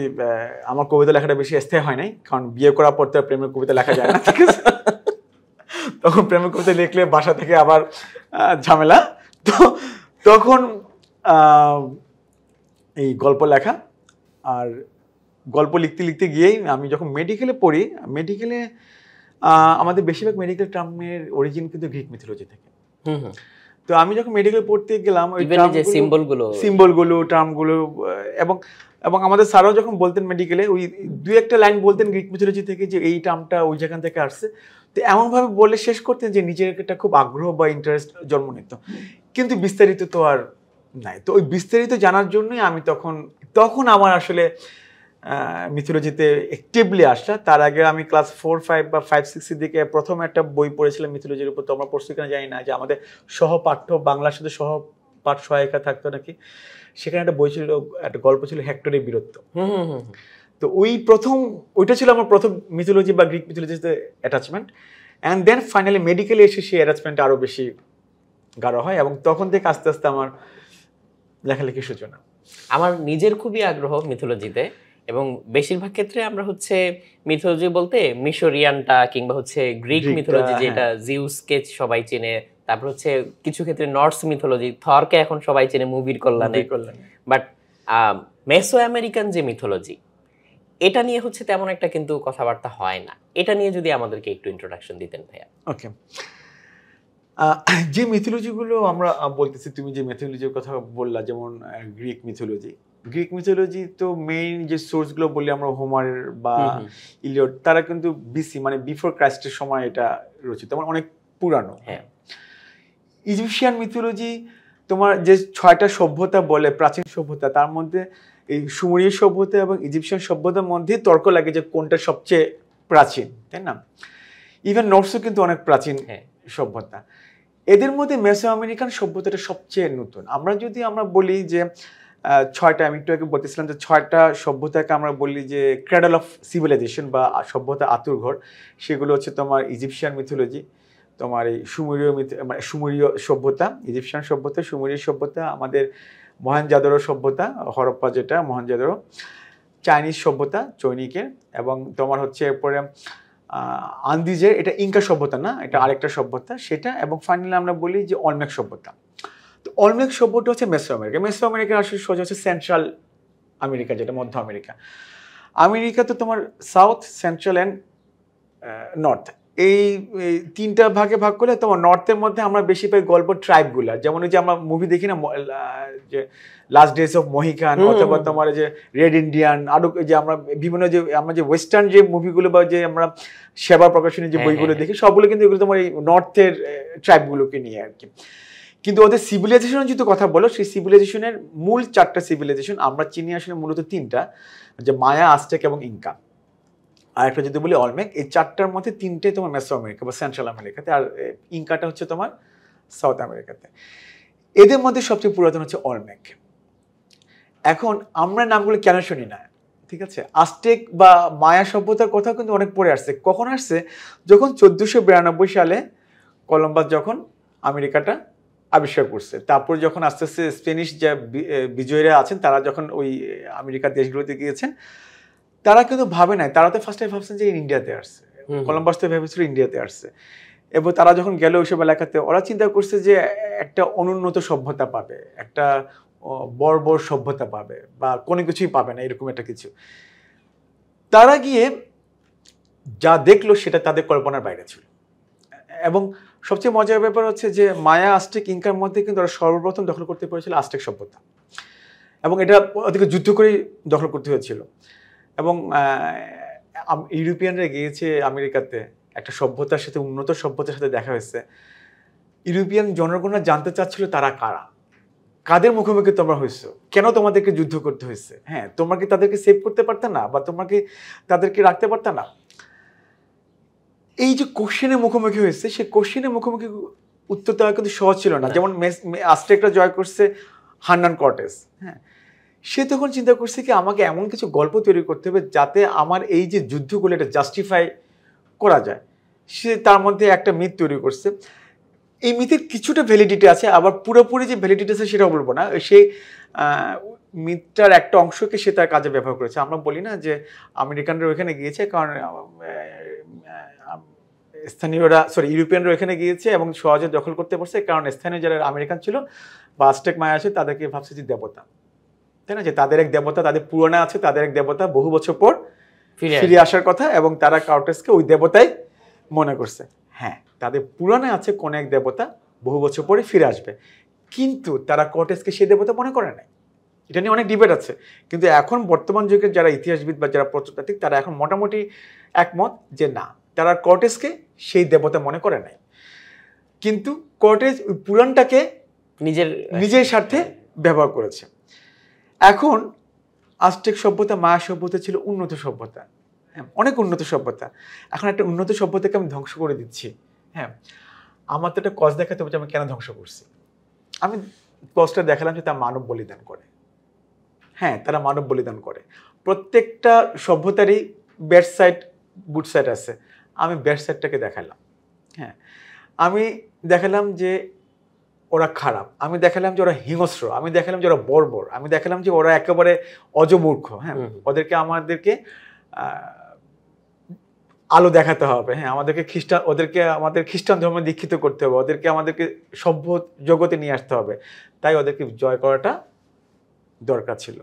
আমার কবিতা লেখাটা বেশি স্থায়ী হয় নাই, কারণ বিয়ে করার পর তো প্রেমের কবিতা লেখা যায় না, ঠিক আছে। তখন প্রেমের কবিতা লিখলে বাসা থেকে আবার ঝামেলা। তো তখন এই গল্প লেখা, আর গল্প লিখতে লিখতে গিয়েই আমি যখন মেডিকেলে পড়ি, মেডিকেলে আমাদের বেশিরভাগ মেডিকেল টার্মের অরিজিন কিন্তু গ্রিক মিথোলজি থেকে। তো আমি যখন মেডিকেল পড়তে গেলাম, ওই সিম্বলগুলো টার্মগুলো এবং আমাদের স্যারও যখন বলতেন মেডিকেলে, ওই দুই একটা লাইন বলতেন গ্রিক মিথোলজি থেকে যে এই টার্মটা ওই জায়গা থেকে আসছে। তো এমনভাবে বলে শেষ করতেন যে নিজের একটা খুব আগ্রহ বা ইন্টারেস্ট জন্ম নিত, কিন্তু বিস্তারিত তো আর নাই। তো ওই বিস্তারিত জানার জন্যই আমি তখন আমার আসলে মিথোলজিতে অ্যাক্টিভলি আসা। তার আগে আমি ক্লাস 4-5 বা 5-6 দিকে প্রথম একটা বই পড়েছিলাম মিথোলজির উপর। তো আমরা পড়ছি কিনা জানি না, যে আমাদের সহপাঠ্য বাংলার সাথে সহপাঠ সহায়িকা থাকতো নাকি, সেখানে একটা বই ছিল, একটা গল্প ছিল হেক্টরের বীরত্ব। তো ওইটা ছিল আমার প্রথম মিথোলজি বা গ্রিক মিথোলজিতে অ্যাটাচমেন্ট। অ্যান্ড দেন ফাইনালি মেডিকেলে এসে সেই অ্যাটাচমেন্ট আরও বেশি গাঢ় হয়, এবং তখন থেকে আস্তে আস্তে আমার লেখালেখির সূচনা। আমার নিজের খুবই আগ্রহ মিথোলজিতে, এবং বেশিরভাগ ক্ষেত্রে আমরা হচ্ছে মিথোলজি বলতে মিশরিয়ানটা কিংবা হচ্ছে গ্রিক মিথোলজি, যেটা জিউসকে সবাই চেনে, তারপর হচ্ছে কিছু ক্ষেত্রে নর্স মিথোলজি, থরকে এখন সবাই চেনে মুভির কল্যাণে। বাট মেসো আমেরিকান যে মিথোলজি, এটা নিয়ে হচ্ছে তেমন একটা কিন্তু কথাবার্তা হয় না। এটা নিয়ে যদি আমাদেরকে একটু ইন্ট্রোডাকশন দিতেন ভাইয়া। ওকে, যে মিথোলজিগুলো আমরা বলতেছি, তুমি যে মিথোলজির কথা বললা, যেমন গ্রিক মিথোলজি তো মেইন যে সোর্সগুলো বললি আমরা, হোমার বা ইলিয়ড, তারা কিন্তু বিসি মানে বিফোর ক্রাইস্টের সময় এটা রচিত, মানে অনেক পুরানো। হ্যাঁ, ইজিপশিয়ান মিথোলজি তোমার যে 6টা সভ্যতা বলে প্রাচীন সভ্যতা, তার মধ্যে এই সুমেরীয় সভ্যতা এবং ইজিপশিয়ান সভ্যতার মধ্যে তর্ক লাগে যে কোনটা সবচেয়ে প্রাচীন, তাই না? ইভেন নর্সও কিন্তু অনেক প্রাচীন সভ্যতা। এদের মধ্যে মেসো আমেরিকান সভ্যতাটা সবচেয়ে নতুন। আমরা বলি যে 6টা, আমি একটু আগে বলতেছিলাম যে 6টা সভ্যতাকে আমরা বলি যে ক্র্যাডল অফ সিভিলাইজেশন বা সভ্যতা আতুরঘর। সেগুলো হচ্ছে তোমার ইজিপশিয়ান মিথোলজি, তোমার এই সুমেরীয় সভ্যতা, ইজিপশিয়ান সভ্যতা, সুমেরীয় সভ্যতা, আমাদের মহেঞ্জোদারো সভ্যতা, হরপ্পা যেটা মহেঞ্জোদারো, চাইনিজ সভ্যতা চৈনিকের, এবং তোমার হচ্ছে এরপরে আন্দিজের, এটা ইনকা সভ্যতা না, এটা আরেকটা সভ্যতা সেটা, এবং ফাইনালি আমরা বলি যে অলমেক সভ্যতা। তো অলমেক সভ্যতা হচ্ছে মেসো আমেরিকা। মেসো আমেরিকা আসলে সোজা হচ্ছে সেন্ট্রাল আমেরিকা, যেটা মধ্য আমেরিকা। আমেরিকা তো তোমার সাউথ, সেন্ট্রাল অ্যান্ড নর্থ, এই 3টা ভাগে ভাগ করলে তোমার নর্থের মধ্যে আমরা বেশি পাই গল্প ট্রাইবগুলা, যেমন ওই যে আমরা মুভি দেখি না যে লাস্ট ডেজ অফ মহিকান, অথবা তোমার যে রেড ইন্ডিয়ান, আরো যে আমরা বিভিন্ন যে আমরা যে ওয়েস্টার্ন যে মুভিগুলো বা যে আমরা সেবা প্রকাশনের যে বইগুলো দেখি, সবগুলো কিন্তু এগুলো তোমার এই নর্থের ট্রাইবগুলোকে নিয়ে আর কি। কিন্তু ওদের সিভিলাইজেশনের যদি কথা বলো, সেই সিভিলাইজেশনের মূল 4টা সিভিলাইজেশন আমরা চিনি আসলে মূলত 3টা, যে মায়া, আজটেক এবং ইনকা। আর একটা যদি বলি অলমেক। এই 4টার মধ্যে 3টে তোমার মেসো আমেরিকা বা সেন্ট্রাল আমেরিকাতে, আর ইনকাটা হচ্ছে তোমার সাউথ আমেরিকাতে। এদের মধ্যে সবচেয়ে পুরাতন হচ্ছে অলমেক। এখন আমরা নামগুলো কেন শুনি না, ঠিক আছে? আজটেক বা মায়া সভ্যতার কথা কিন্তু অনেক পরে আসছে। কখন আসছে? যখন 1492 সালে কলম্বাস যখন আমেরিকাটা আবিষ্কার করছে, তারপর যখন আস্তে আস্তে স্পেনিশ যে বিজয়ীরা আছেন তারা যখন ওই আমেরিকার দেশগুলোতে গিয়েছেন, তারা কিন্তু ভাবে নাই, তারা তো ফার্স্টে ভাবছেন যে ইন্ডিয়াতে আসছে, কলম্বাস তো ভেবেছিল ইন্ডিয়াতে আসছে। এবং তারা যখন গেল ওইসব এলাকাতে, ওরা চিন্তা করছে যে একটা অনুন্নত সভ্যতা পাবে, একটা বর্বর সভ্যতা পাবে, বা কোনো কিছুই পাবে না, এরকম একটা কিছু। তারা গিয়ে যা দেখলো সেটা তাদের কল্পনার বাইরে ছিল। এবং সবচেয়ে মজার ব্যাপার হচ্ছে যে মায়া, আজটেক, ইনকার মধ্যে কিন্তু ওরা সর্বপ্রথম দখল করতে পেরেছিল আজটেক সভ্যতা, এবং এটা ওদেরকে যুদ্ধ করেই দখল করতে হয়েছিল। এবং ইউরোপিয়ানরা গিয়েছে আমেরিকাতে, একটা সভ্যতার সাথে, উন্নত সভ্যতার সাথে দেখা হয়েছে। ইউরোপিয়ান জনগণরা জানতে চাচ্ছিল তারা কারা, কাদের মুখোমুখি তোমরা হয়েছো, কেন তোমাদেরকে যুদ্ধ করতে হয়েছে, হ্যাঁ তোমরা কি তাদেরকে সেভ করতে পারতা না, বা তোমরা কি তাদেরকে রাখতে পারতা না। এই যে কোশ্চেনের মুখোমুখি হয়েছে, সেই কোশ্চেনের মুখোমুখি উত্তর দেওয়া কিন্তু সহজ ছিল না। যেমন আজটেকরা জয় করছে হার্নান কর্টেস, হ্যাঁ, সে তখন চিন্তা করছে কি আমাকে এমন কিছু গল্প তৈরি করতে হবে যাতে আমার এই যে যুদ্ধগুলো এটা জাস্টিফাই করা যায়। সে তার মধ্যে একটা মিথ তৈরি করছে। এই মিথের কিছুটা ভ্যালিডিটি আছে, আবার পুরোপুরি যে ভ্যালিডিটি আছে সেটাও বলবো না। সেই মিথটার একটা অংশকে সে তার কাজে ব্যবহার করেছে। আমরা বলি না যে আমেরিকানরা ওইখানে গিয়েছে কারণ ইউরোপিয়ানরা ওইখানে গিয়েছে এবং সহজে দখল করতে পারছে কারণ স্থানীয় যারা আমেরিকান ছিল বা আজটেক মায়া আছে তাদেরকে ভাবছে যে দেবতা, তাই না, যে তাদের এক দেবতা, তাদের পুরাণে আছে তাদের এক দেবতা বহু বছর পর ফিরে আসার কথা, এবং তারা কর্টেসকে ওই দেবতাই মনে করছে। হ্যাঁ, তাদের পুরাণে আছে কোন এক দেবতা বহু বছর পরে ফিরে আসবে, কিন্তু তারা কর্টেসকে সেই দেবতা মনে করে নাই। এটা নিয়ে অনেক ডিবেট আছে, কিন্তু এখন বর্তমান যুগের যারা ইতিহাসবিদ বা যারা প্রত্নতাত্ত্বিক তারা এখন মোটামুটি একমত যে না, তারা কর্টেসকে সেই দেবতা মনে করে নাই, কিন্তু কর্টেস ওই পুরাণটাকে নিজের স্বার্থে ব্যবহার করেছে। এখন আজটেক সভ্যতা, মায়া সভ্যতা ছিল উন্নত সভ্যতা, হ্যাঁ অনেক উন্নত সভ্যতা। এখন একটা উন্নত সভ্যতাকে আমি ধ্বংস করে দিচ্ছি। হ্যাঁ, আমার তো একটা কজ দেখাতে হবে যে আমি কেন ধ্বংস করছি। আমি কজটা দেখালাম যে তারা মানব বলিদান করে। হ্যাঁ, তারা মানব বলিদান করে। প্রত্যেকটা সভ্যতারই ব্যাড সাইড গুড সাইড আছে। আমি ব্যাড সাইডটাকে দেখালাম। হ্যাঁ, আমি দেখালাম যে ওরা খারাপ, আমি দেখালাম যে ওরা হিংস্র, আমি দেখালাম যে ওরা বর্বর, আমি দেখালাম যে ওরা একেবারে অজমূর্খ। হ্যাঁ, আমাদেরকে আলো দেখাতে হবে। হ্যাঁ, আমাদের খ্রিস্টান ধর্মে দীক্ষিত করতে হবে, আমাদেরকে সভ্য জগতে নিয়ে আসতে হবে। তাই ওদেরকে জয় করাটা দরকার ছিল।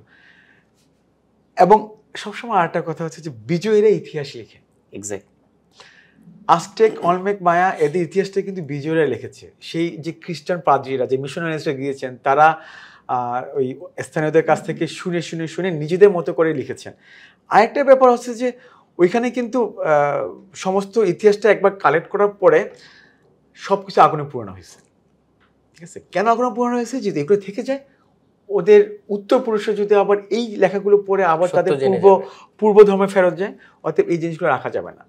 এবং সবসময় আরেকটা কথা হচ্ছে যে বিজয়ীরা ইতিহাস লিখে। এক্স্যাক্ট। আজটেক, অলমেক, মায়া এদের ইতিহাসটা কিন্তু বিজয়ীরা লিখেছে। সেই যে খ্রিস্টান পাদ্রীরা, যে মিশনারিজরা গিয়েছেন, তারা ওই স্থানীয়দের কাছ থেকে শুনে নিজেদের মতো করে লিখেছেন। আরেকটা ব্যাপার হচ্ছে যে ওইখানে কিন্তু সমস্ত ইতিহাসটা একবার কালেক্ট করার পরে সব কিছু আগুনে পুরানো হয়েছে। ঠিক আছে, কেন আগুনে পুরানো হয়েছে? যদি এগুলো থেকে যায়, ওদের উত্তরপুরুষরা যদি আবার এই লেখাগুলো পড়ে আবার তাদের পূর্ব ধর্মে ফেরত যায়, অতএব এই জিনিসগুলো রাখা যাবে না।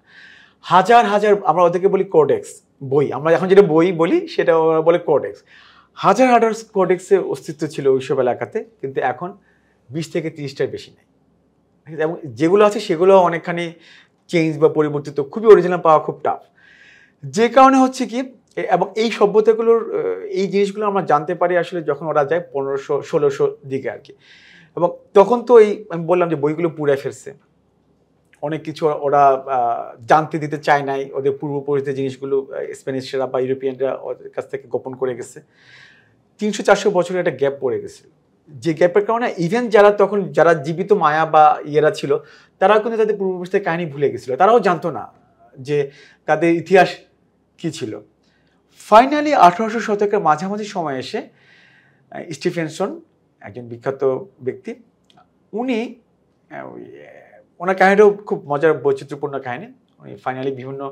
হাজার হাজার, আমরা ওদেরকে বলি কোডেক্স বই, আমরা এখন যেটা বই বলি সেটা ওরা বলে কোডেক্স। হাজার হাজার কোডেক্সের অস্তিত্ব ছিল ওইসব এলাকাতে, কিন্তু এখন 20 থেকে 30টার বেশি নেই। এবং যেগুলো আছে সেগুলো অনেকখানি চেঞ্জ বা পরিবর্তিত, খুবই অরিজিনাল পাওয়া খুব টাফ। যে কারণে হচ্ছে কি, এবং এই সভ্যতাগুলোর এই জিনিসগুলো আমরা জানতে পারি আসলে যখন ওরা যায় 1500-1600 দিকে আর কি। এবং তখন তো আমি বললাম যে বইগুলো পুড়ে ফেলছে, অনেক কিছু ওরা জানতে দিতে চায় নাই, ওদের পূর্বপরিচিত জিনিসগুলো স্প্যানিশরা বা ইউরোপিয়ানরা ওদের কাছ থেকে গোপন করে গেছে। 300-400 বছরের একটা গ্যাপ পড়ে গেছিল, যে গ্যাপের কারণে ইভেন যারা জীবিত মায়া বা ইয়েরা ছিল, তারাও কিন্তু তাদের পূর্বপুরুষদের কাহিনী ভুলে গেছিল, তারাও জানতো না যে তাদের ইতিহাস কি ছিল। ফাইনালি 1800 শতকের মাঝামাঝি সময় এসে স্টিফেনসন, একজন বিখ্যাত ব্যক্তি, উনি ওনার কাহিনীটাও খুব মজার বৈচিত্র্যপূর্ণ কাহিনী। উনি ফাইনালি বিভিন্ন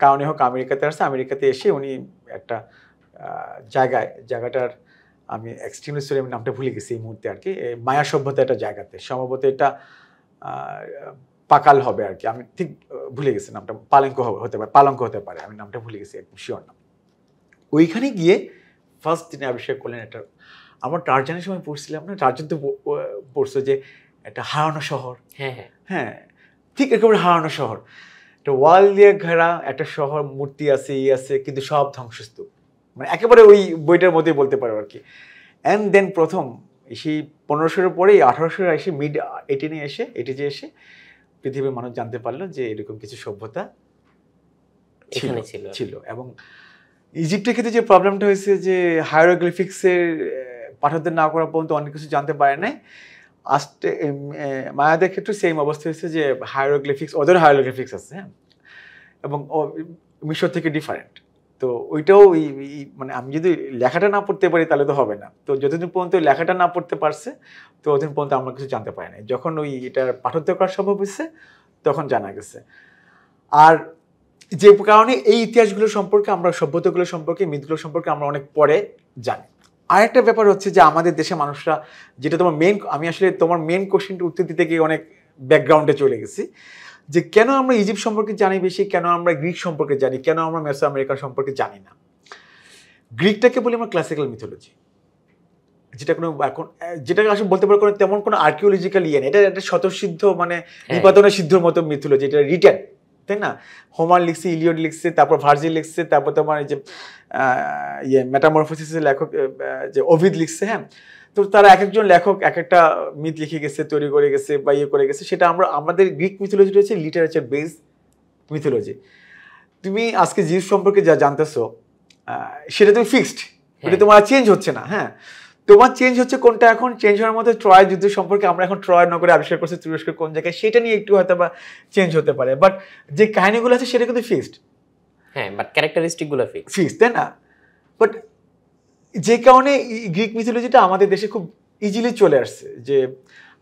কারণে হোক আমেরিকাতে আসছে, আমেরিকাতে এসে উনি একটা জায়গাটার, আমি এক্সট্রিমলি সরি আমি নামটা ভুলে গেছি এই মুহূর্তে আর কি, মায়া সভ্যতা একটা জায়গাতে, সম্ভবত এটা পাকাল হবে আর কি, আমি ঠিক ভুলে গেছি নামটা, পালঙ্ক হতে পারে, আমি নামটা ভুলে গেছি, একদম শিওর নাম। ওইখানে গিয়ে ফার্স্ট তিনি আবিষ্কার করলেন এটা। আমরা টারজানের সময় পড়ছিলাম না, টারজান তো পড়ছো যে একটা হারানো শহর, হ্যাঁ ঠিক একেবারে হারানো শহর, একটা ওয়াল দিয়ে ঘেরা একটা শহর, মূর্তি আছে আছে কিন্তু সব ধ্বংসস্তূপ, মানে একেবারে ওই বইটার মধ্যেই বলতে পারো আর কি। অ্যান্ড দেন প্রথম সেই 1500-এর পরেই 1800 এসে মিড 80 এসে পৃথিবীর মানুষ জানতে পারলো যে এরকম কিছু সভ্যতা ছিল। এবং ইজিপ্টের ক্ষেত্রে যে প্রবলেমটা হয়েছে যে হায়ারোগ্লিফিক্সের পাঠোদ্ধার না করা পর্যন্ত অনেক কিছু জানতে পারে নাই। মায়াদের ক্ষেত্রে সেম অবস্থা হয়েছে যে ওদের হায়ারোগ্লিফিক্স আছে, হ্যাঁ, এবং মিশর থেকে ডিফারেন্ট। তো ওইটাও মানে আমি যদি লেখাটা না পড়তে পারি তাহলে তো হবে না। তো যতদিন পর্যন্ত লেখাটা না পড়তে পারছে তো ততদিন পর্যন্ত আমরা কিছু জানতে পারি না। যখন এটার পাঠোদ্ধার করা সম্ভব হয়েছে তখন জানা গেছে। আর যে কারণে এই ইতিহাসগুলো সম্পর্কে, আমরা সভ্যতাগুলো সম্পর্কে, মিথগুলো সম্পর্কে আমরা অনেক পরে জানি। আরেকটা ব্যাপার হচ্ছে যে আমাদের দেশের মানুষরা, যেটা আমি আসলে তোমার মেন কোশ্চেনটা উত্তর দিতে গিয়ে অনেক ব্যাকগ্রাউন্ডে চলে গেছি, যে কেন আমরা ইজিপ্ট সম্পর্কে জানি বেশি, কেন আমরা গ্রিক সম্পর্কে জানি, কেন আমরা মেসো আমেরিকা সম্পর্কে জানি না। গ্রিকটাকে বলি আমরা ক্লাসিক্যাল মিথোলজি, যেটাকে আসলে বলতে পারো তেমন কোনো আর্কিওলজিক্যাল ইয়ে নেই, এটা একটা স্বতঃসিদ্ধ, মানে নিপাতনা সিদ্ধর মতো মিথোলজি, এটা রিটেন, তাই না? হোমার লিখছে, ইলিয়ড লিখছে, তারপর ভার্জিল লিখছে, তারপর তোমার এই যে মেটামরফোসিসের লেখক যে ওভিড লিখছে, হ্যাঁ। তো তারা এক একজন লেখক এক একটা মিথ লিখে গেছে, তৈরি করে গেছে বা ইয়ে করে গেছে। সেটা আমাদের গ্রিক মিথোলজি রয়েছে লিটারেচার বেস মিথোলজি। তুমি আজকে জিউস সম্পর্কে যা জানতেছো সেটা তুমি ফিক্সড, এটা তোমার চেঞ্জ হচ্ছে না, হ্যাঁ। তোমার চেঞ্জ হচ্ছে কোনটা, এখন চেঞ্জ হওয়ার মধ্যে ট্রয় যুদ্ধ সম্পর্কে আমরা এখন ট্রয় নগরে আবিষ্কার করছি তুরস্কের কোন জায়গায়, সেটা নিয়ে একটু হয়তো বা চেঞ্জ হতে পারে, বাট যে কাহিনীগুলো আছে সেটা কিন্তু ফিক্সড, হ্যাঁ, বাট ক্যারেক্টারিস্টিকগুলো ফিক্সড, তাই না? বাট যে কারণে গ্রিক মিথোলজিটা আমাদের দেশে খুব ইজিলি চলে আসছে। যে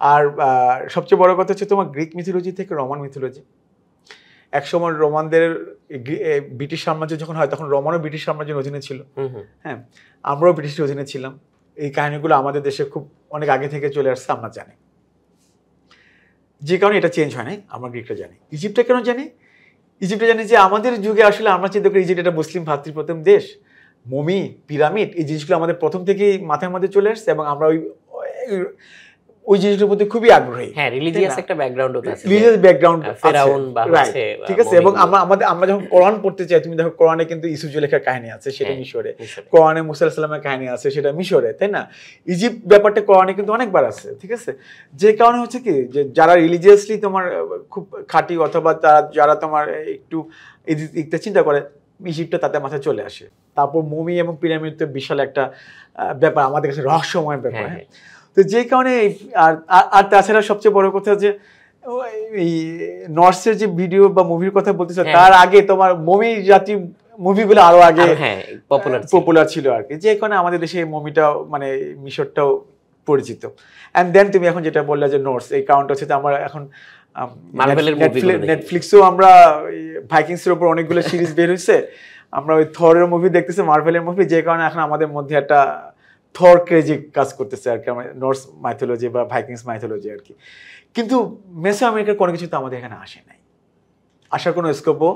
আর সবচেয়ে বড় কথা হচ্ছে তোমার গ্রিক মিথোলজি থেকে রোমান মিথোলজি, একসময় রোমানদের ব্রিটিশ সাম্রাজ্য যখন হয় তখন রোমানও ব্রিটিশ সাম্রাজ্যের অধীনে ছিল, হ্যাঁ, আমরাও ব্রিটিশের অধীনে ছিলাম। এই কাহিনীগুলো আমাদের দেশে খুব অনেক আগে থেকে চলে আসছে, আমরা জানি। যে কারণে এটা চেঞ্জ হয় নাই, আমরা গ্রিকটা জানি। ইজিপ্টটা কেন জানি? ইজিপ্টে জানি যে আমাদের যুগে আসলে আমরা চিন্তা করি ইজিপ্ট একটা মুসলিম ভ্রাতৃপ্রতিম দেশ, মমি, পিরামিড, এই জিনিসগুলো আমাদের প্রথম থেকেই মাথার মধ্যে চলে আসছে এবং আমরা ওই জিনিসগুলোর প্রতি খুবই আগ্রহী। হ্যাঁ, রিলিজিয়াস একটা ব্যাকগ্রাউন্ড আছে, রিলিজিয়াস ব্যাকগ্রাউন্ড ফেরাউন বা হচ্ছে, ঠিক আছে। এবং আমরা যখন কোরআন পড়তে চাই, তুমি দেখো কোরআনে কিন্তু ইসু জুলেখার কাহিনী আছে, সেটা মিশরে। কোরআনে মুসা আলাইহিস সালামের কাহিনী আছে, সেটা মিশরে, তাই না? ইজিপ্ট ব্যাপারটা কোরআনে কিন্তু অনেকবার আছে, ঠিক আছে। যে কারণে হচ্ছে কি, যে যারা রিলিজিয়াসলি তোমার খুব খাঁটি অথবা যারা তোমার একটু এটা চিন্তা করে, ইজিপ্টটা তাদের মাথায় চলে আসে। তারপর মমি এবং পিরামিড তো বিশাল একটা ব্যাপার, আমাদের কাছে রহস্যময় ব্যাপার। হ্যাঁ, তো যে কারণে আর তাছাড়া সবচেয়ে বড় কথা যে এই নর্সের যে ভিডিও বা মুভির কথা বলতেছে, তার আগে তোমার মমি জাতি মুভিগুলো আরো আগে পপুলার ছিল আর কি। যে কারণে আমাদের দেশে মমিটা, মানে মিশরটাও পরিচিত। অ্যান্ড দেন তুমি এখন যেটা বললে যে নর্স, এই কারণটা হচ্ছে যে আমরা এখন নেটফ্লিক্সেও আমরা ভাইকিংসের উপর অনেকগুলো সিরিজ বের হয়েছে, আমরা ওই থরের মুভি দেখতেছি, মার্ভেলের মুভি, যে কারণে এখন আমাদের মধ্যে একটা থর ক্রেজি কাজ করতেছে আর কি, নর্স মাইথোলজি বা ভাইকিংস মাইথোলজি আর কি। কিন্তু মেসো আমেরিকার কোনো কিছু তো আমাদের এখানে আসে নাই, আসার কোনো স্কোপও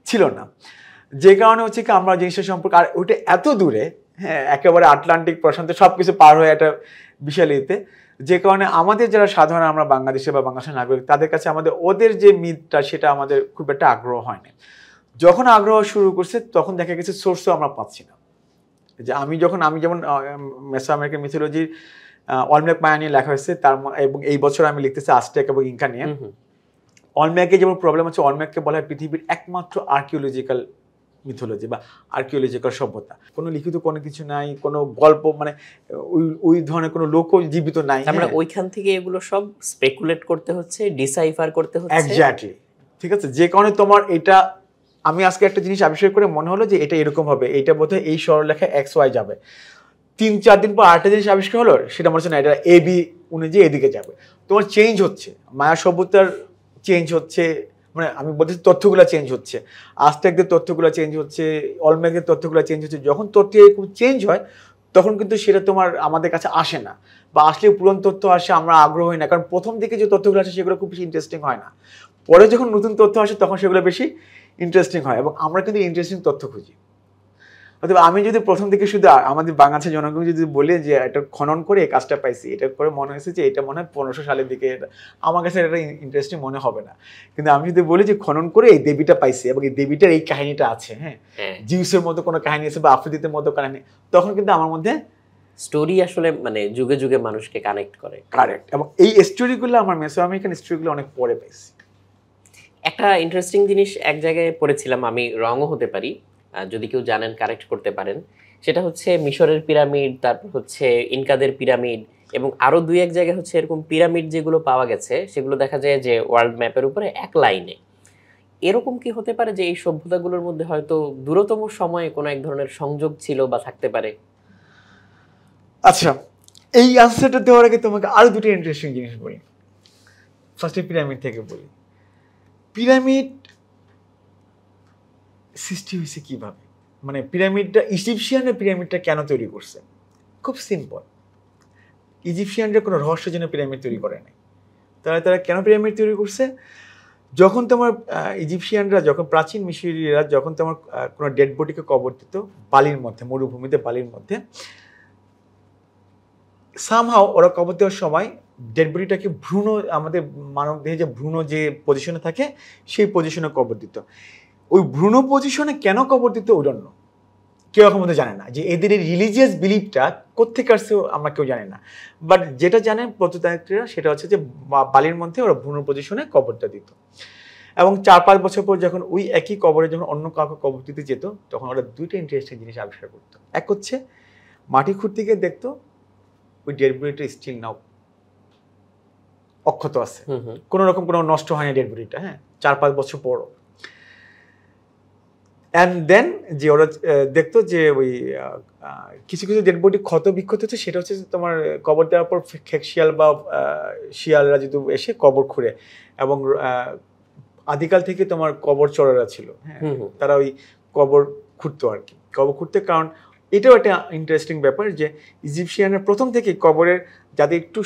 ছিল না। যে কারণে হচ্ছে কি আমরা জিনিসটা সম্পর্কে, আর ওইটা এত দূরে হ্যাঁ, একেবারে আটলান্টিক প্রশান্ত সবকিছু পার হয়ে একটা বিশাল ইতে, যে কারণে আমাদের যারা সাধারণ আমরা বাংলাদেশে বা বাংলাদেশের নাগরিক তাদের কাছে আমাদের ওদের যে মিথটা সেটা আমাদের খুব একটা আগ্রহ হয় না। যখন আগ্রহ শুরু করছে তখন দেখা গেছে সোর্সও আমরা পাচ্ছি না। যে আমি যেমন মেসো আমেরিকান মিথোলজির অলমেক মায়া নিয়ে লেখা হয়েছে তার এবং এই বছর আমি লিখতেছি আজটেক এবং ইনকা নিয়ে। অলমেকে যেমন প্রবলেম হচ্ছে, অলমেককে বলা হয় পৃথিবীর একমাত্র আর্কিওলজিক্যাল মিথোলজি বা আর্কিওলজিক্যাল সভ্যতা। কোনো লিখিত কোনো কিছু নাই, কোনো গল্প মানে ওই ধরনের কোনো লোকও জীবিত নাই। আমরা ওইখান থেকে এগুলো সব স্পেকুলেট করতে হচ্ছে, ডিসাইফার করতে হচ্ছে। এক্স্যাক্টলি, ঠিক আছে। যে কারণে তোমার এটা, আমি আজকে একটা জিনিস আবিষ্কার করে মনে হলো যে এটা এরকম হবে, এইটা বোধহয় এই সরলরেখা এক্স ওয়াই যাবে, 3-4 দিন পর আরেকটা জিনিস আবিষ্কার হলো, সেটা মনে হচ্ছে না এটা এ বি অনুযায়ী এদিকে যাবে। তোমার চেঞ্জ হচ্ছে, মায়া সভ্যতার চেঞ্জ হচ্ছে, মানে আমি বলছি তথ্যগুলো চেঞ্জ হচ্ছে, আজটেকদের তথ্যগুলো চেঞ্জ হচ্ছে, অলমেকের তথ্যগুলো চেঞ্জ হচ্ছে। যখন তথ্য এরকম চেঞ্জ হয় তখন কিন্তু সেটা তোমার আমাদের কাছে আসে না, বা আসলে পুরনো তথ্য আসে আমরা আগ্রহ হই না, কারণ প্রথম দিকে যে তথ্যগুলো আসে সেগুলো খুব বেশি ইন্টারেস্টিং হয় না। পরে যখন নতুন তথ্য আসে তখন সেগুলো বেশি ইন্টারেস্টিং হয়, এবং আমরা কিন্তু ইন্টারেস্টিং তথ্য খুঁজি। অথবা আমি যদি প্রথম থেকে শুধু আমাদের বাংলাদেশের জনগণ যদি বলে যে এটা খনন করে এই কাজটা পাইছি, এটা করে মনে হয়েছে যে এটা মনে হয় 1500 সালের দিকে, আমার কাছে এটা ইন্টারেস্টিং মনে হবে না। কিন্তু আমি যদি বলি যে খনন করে এই দেবীটা পাইছি এবং এই দেবীটার এই কাহিনীটা আছে, হ্যাঁ জিউসের মতো কোনো কাহিনী আছে বা আফ্রিদিতের মতো কাহিনী, তখন কিন্তু আমার মধ্যে স্টোরি আসলে মানে যুগে যুগে মানুষকে কানেক্ট করে। কারেক্ট, এবং এই স্টোরিগুলো আমার মেসো আমেরিকান স্টোরিগুলো অনেক পরে পাইছি। একটা ইন্টারেস্টিং জিনিস এক জায়গায় পড়েছিলাম, আমি রঙও হতে পারি, যদি কেউ জানেন কারেক্ট করতে পারেন। সেটা হচ্ছে মিশরের পিরামিড, তারপর হচ্ছে ইনকাদের পিরামিড, এবং আরো 2-1 জায়গায় হচ্ছে এরকম পিরামিড যেগুলো পাওয়া গেছে সেগুলো দেখা যায় যে ওয়ার্ল্ড ম্যাপের উপরে এক লাইনে। এরকম কি হতে পারে যে এই সভ্যতাগুলোর মধ্যে হয়তো দূরতম সময়ে কোনো এক ধরনের সংযোগ ছিল বা থাকতে পারে? আচ্ছা, এই আনসারটা দেওয়ার আগে তোমাকে আরো দুটো ইন্টারেস্টিং জিনিস বলি। ফার্স্টে পিরামিড থেকে বলি। পিরামিড সৃষ্টি হয়েছে কিভাবে, মানে পিরামিডটা ইজিপশিয়ানরা পিরামিডটা কেন তৈরি করছে? খুব সিম্পল। ইজিপশিয়ানরা কোনো রহস্যের জন্য পিরামিড তৈরি করে নাই। তারা কেন পিরামিড তৈরি করছে? যখন তোমার ইজিপশিয়ানরা, যখন প্রাচীন মিশরীয়রা যখন তোমার কোনো ডেড বডিকে কবর দিত বালির মধ্যে, মরুভূমিতে বালির মধ্যে, সামহাও ওরা কবর দেওয়ার সময় ডেড বডিটাকে ভ্রূণ, আমাদের মানব দেহে যে ভ্রূণ যে পজিশনে থাকে সেই পজিশনে কবর দিত। ওই ভ্রূণ পজিশনে কেন কবর দিত ওই জন্য কেউ এখন মধ্যে জানে না। যে এদের এই রিলিজিয়াস বিলিফটা কোত্থেকে আসছে আমরা কেউ জানে না, বাট যেটা জানেন প্রত্নতাত্ত্বিকরা সেটা হচ্ছে যে বালির মধ্যে ওরা ভ্রূণ পজিশনে কবরটা দিত। এবং 4-5 বছর পর যখন ওই একই কবরে যখন অন্য কাউকে কবর দিতে যেত তখন ওরা দুইটা ইন্টারেস্টিং জিনিস আবিষ্কার করতো। এক হচ্ছে মাটি খুঁড়তে গিয়ে দেখতো ওই ডেড বডিটা স্টিল নাও অক্ষত আছে, কোনো রকম কোনো নষ্ট হয়নি ডেড বডিটা, হ্যাঁ, 4-5 বছর পরও। অ্যান্ড দেন যে ওরা দেখতো যে ওই কিছু কিছু ডেড বডি ক্ষত বিক্ষত হচ্ছে, সেটা হচ্ছে তোমার কবর দেওয়ার পর খেক শিয়াল বা শিয়ালরা যদি এসে কবর খুঁড়ে, এবং আদিকাল থেকে তোমার কবর চোরেরা ছিল, হ্যাঁ, তারা ওই কবর খুঁড়তো আর কি। কবর খুঁড়তে, কারণ এটাও একটা ইন্টারেস্টিং ব্যাপার যে ইজিপশিয়ানরা প্রথম থেকে কবরের যাদের একটু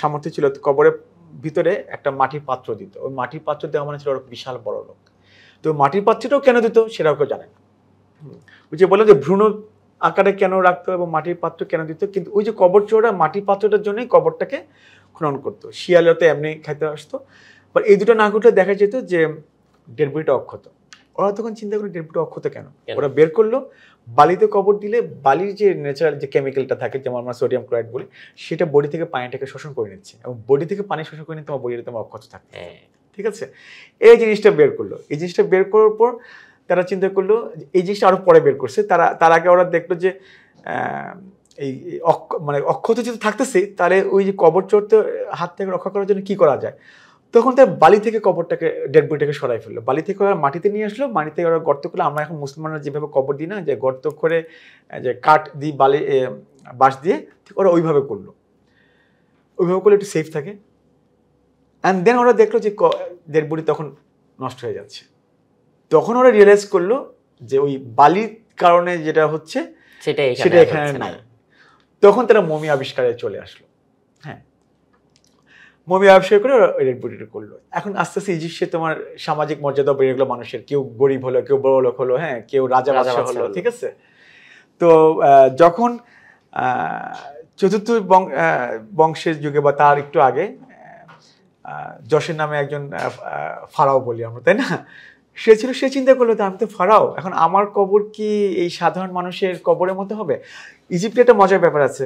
সামর্থ্য ছিল কবরের ভিতরে একটা মাটির পাত্র দিত। ওই মাটির পাত্র দেওয়া মানে ছিল ওরা বিশাল বড় লোক। তো মাটির পাত্রটাও কেন দিত সেটাও কেউ জানে না। ওই যে বললাম যে ভ্রূণ আকারে কেন রাখতো এবং মাটির পাত্র কেন দিত, কিন্তু ওই যে কবর চোররা মাটির পাত্রটার জন্যই কবরটাকে খনন করতো। শিয়ালরা তো এমনি খাইতে আসতো, বাট এই দুটো না ঘটলে দেখা যেত যে ডেড বডিটা অক্ষত। ওরা তখন চিন্তা করে ডেড বডি অক্ষত কেন, ওরা বের করলো বালিতে কবর দিলে বালির যে ন্যাচারাল যে কেমিক্যালটা থাকে, যেমন আমরা সোডিয়াম ক্লোরাইড বলি, সেটা বডি থেকে পানিটাকে শোষণ করে নিচ্ছে, এবং বডি থেকে পানি শোষণ করে নিয়ে তোমার বডিতে তোমার অক্ষত থাকে, ঠিক আছে। এই জিনিসটা বের করলো। এই জিনিসটা বের করার পর তারা চিন্তা করলো, এই জিনিসটা আরো পরে বের করছে তার আগে ওরা দেখলো যে এই মানে অক্ষত যদি থাকতেছে তাহলে ওই যে কবর চড়তে হাত থেকে রক্ষা করার জন্য কি করা যায়। তখন তার বালি থেকে কবরটাকে ডেড বডিটাকে সরাই ফেললো, বালি থেকে ওরা মাটিতে নিয়ে আসলো, মাটিতে ওরা গর্ত করলো। আমরা এখন মুসলমানরা যেভাবে কবর দিই না, যে গর্ত করে যে কাঠ দিই বালি বাঁশ দিয়ে, ঠিক ওরা ওইভাবে করলো। ওইভাবে করলে একটু সেফ থাকে। অ্যান্ড দেন ওরা দেখলো যে ডেড বডি তখন নষ্ট হয়ে যাচ্ছে। তখন ওরা রিয়েলাইজ করলো যে ওই বালির কারণে যেটা হচ্ছে সেটা এখানে নাই। তখন তারা মমি আবিষ্কারে চলে আসলো, হ্যাঁ, মমি আবিষ্কার করে ওরা ডেড বডিটা করলো। এখন আস্তে আস্তে ইজিপ্টে তোমার সামাজিক মর্যাদা বেড়ে গেলো মানুষের, কেউ গরিব হলো, কেউ বড় লোক হলো, হ্যাঁ, কেউ রাজা হলো, ঠিক আছে। তো যখন চতুর্থ বংশের যুগে বা তার একটু আগে যশের নামে একজন ফারাও বলি আমরা, তাই না, সে চিন্তা করলো যে আমি তো ফারাও, এখন আমার কবর কি এই সাধারণ মানুষের কবরের মতো হবে? ইজিপ্টে একটা মজার ব্যাপার আছে,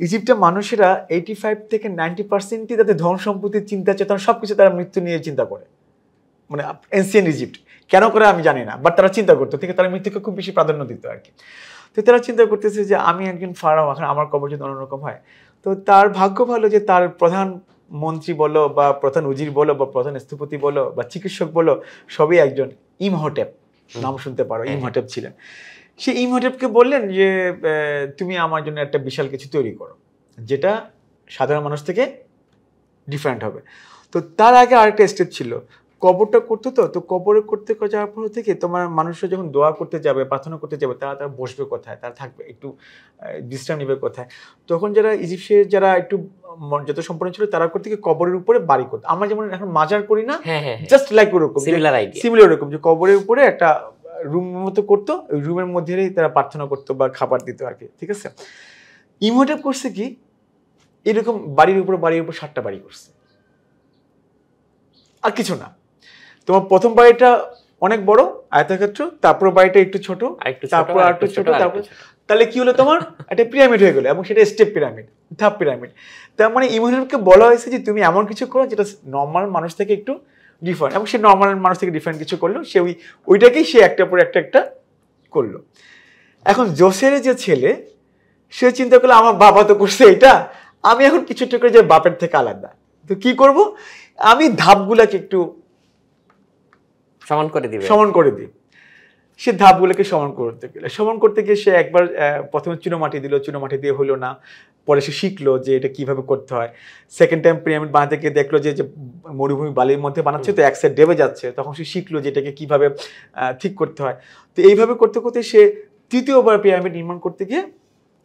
ইজিপ্টের মানুষেরা 85 থেকে 90% তাদের ধন সম্পত্তির চিন্তা চেতনা সবকিছু তারা মৃত্যু নিয়ে চিন্তা করে, মানে এনসিয়েন্ট ইজিপ্ট কেন করে আমি জানি না, বাট তারা চিন্তা করতো, ঠিক তারা মৃত্যুকে খুব বেশি প্রাধান্য দিত আর কি। তো তারা চিন্তা করতেছে যে আমি একজন ফারাও, এখন আমার কবর যদি অন্যরকম হয়। তো তার ভাগ্য ভালো যে তার প্রধান মন্ত্রী বলো বা প্রধান উজির বলো বা প্রধান স্থপতি বলো বা চিকিৎসক বলো সবই একজন ইমহোটেপ, নাম শুনতে পারো, ইমহোটেপ ছিলেন। সে ইমহোটেপকে বললেন যে তুমি আমার জন্য একটা বিশাল কিছু তৈরি করো যেটা সাধারণ মানুষ থেকে ডিফারেন্ট হবে। তো তার আগে আরেকটা স্টেপ ছিল, কবরটা করতো, তো কবরে করতে যাওয়ার পর থেকে তোমার মানুষরা যখন দোয়া করতে যাবে, প্রার্থনা করতে যাবে, তারা বসবে কোথায়, তারা থাকবে একটু বিশ্রাম নেবে কোথায়। তখন যারা ইজিপ্টের যারা একটু মর্যাদা সম্পন্ন ছিল তারা করতে গিয়ে কবরের উপরে বাড়ি করতো। আমরা যেমন এখন মাজার করি না, জাস্ট লাইক ওরকম সিমিলার ওরকম, যে কবরের উপরে একটা রুম মতো করতো, ওই রুমের মধ্যেই তারা প্রার্থনা করতো বা খাবার দিত আর কি, ঠিক আছে। ইমহোটেপ করছে কি, এরকম বাড়ির উপর 7টা বাড়ি করছে, আর কিছু না। তোমার প্রথম বাড়িটা অনেক বড় আয়তক্ষেত্র, তারপর বাড়িটা একটু ছোট, তারপর আর একটু ছোট, তারপর তাহলে কি হলো, তোমার একটা পিরামিড হয়ে গেলো, এবং সেটা স্টেপ পিরামিড, ধাপ পিরামিড। তার মানে ইমহোটেপকে বলা হয়েছে যে তুমি এমন কিছু করো যেটা নর্মাল মানুষ থেকে একটু ডিফারেন্ট, এবং সে নর্মাল মানুষ থেকে ডিফারেন্ট কিছু করলো, সে ওইটাকেই সে একটার পর একটা করলো। এখন জোসের যে ছেলে, সে চিন্তা করলো আমার বাবা তো করছে এটা, আমি এখন কিছু একটা করে যে বাপের থেকে আলাদা, তো কি করব, আমি ধাপগুলাকে একটু সমান করে দিই। সে ধাপগুলোকে সমান করতে গিয়ে সে একবার প্রথমে চুনোমাটি দিল, চুনোমাটি দিয়ে হলো না, পরে সে শিখলো যে এটা কিভাবে করতে হয়। সেকেন্ড টাইম পিরামিড বানাতে গিয়ে দেখলো যে মরুভূমি বালির মধ্যে বানাচ্ছে, তো এক সাইড ডেবে যাচ্ছে, তখন সে শিখলো যে এটাকে কিভাবে ঠিক করতে হয়। তো এইভাবে করতে করতে সে তৃতীয়বার পিরামিড নির্মাণ করতে গিয়ে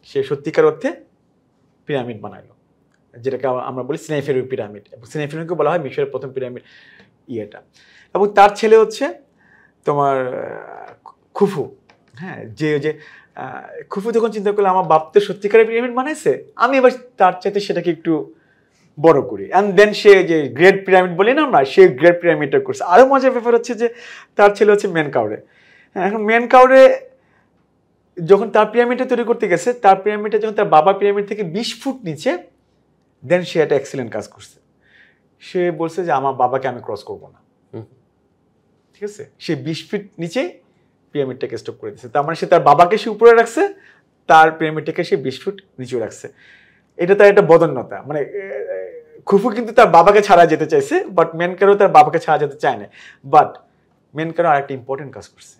সে সত্যিকার অর্থে পিরামিড বানাইলো, যেটাকে আমরা বলি স্নেফেরু পিরামিড, এবং স্নেফেরুকে বলা হয় মিশরের প্রথম পিরামিড ইয়েটা। এবং তার ছেলে হচ্ছে তোমার খুফু। হ্যাঁ, যে খুফু তখন চিন্তা করলে আমার বাপ তো সত্যিকারের পিরামিড বানাইছে, আমি এবার তার চাইতে সেটাকে একটু বড় করি, অ্যান্ড দেন সে যে গ্রেট পিরামিড বলি না আমরা, সে গ্রেট পিরামিডটা করছে। আরও মজার ব্যাপার হচ্ছে যে তার ছেলে হচ্ছে মেনকাউরে। হ্যাঁ, এখন মেনকাউরে যখন তার পিরামিডটা তৈরি করতে গেছে, তার পিরামিডটা যখন তার বাবা পিরামিড থেকে 20 ফুট নিচে, দেন সে একটা এক্সিলেন্ট কাজ করছে। সে বলছে যে আমার বাবাকে আমি ক্রস করবো না, ঠিক আছে, সে 20 ফিট নিচে পিরামিডটাকে স্টপ করে দিচ্ছে। তার মানে সে তার বাবাকে সে উপরে রাখছে, তার পিরামিডটাকে সে 20 ফুট নিচে রাখছে। এটা তার একটা বদন্যতা, মানে খুফু কিন্তু তার বাবাকে ছাড়া যেতে চাইছে, বাট মেনকারও তার বাবাকে ছাড়া যেতে চায় না। বাট মেনকারও আরেকটা ইম্পর্টেন্ট কাজ করছে,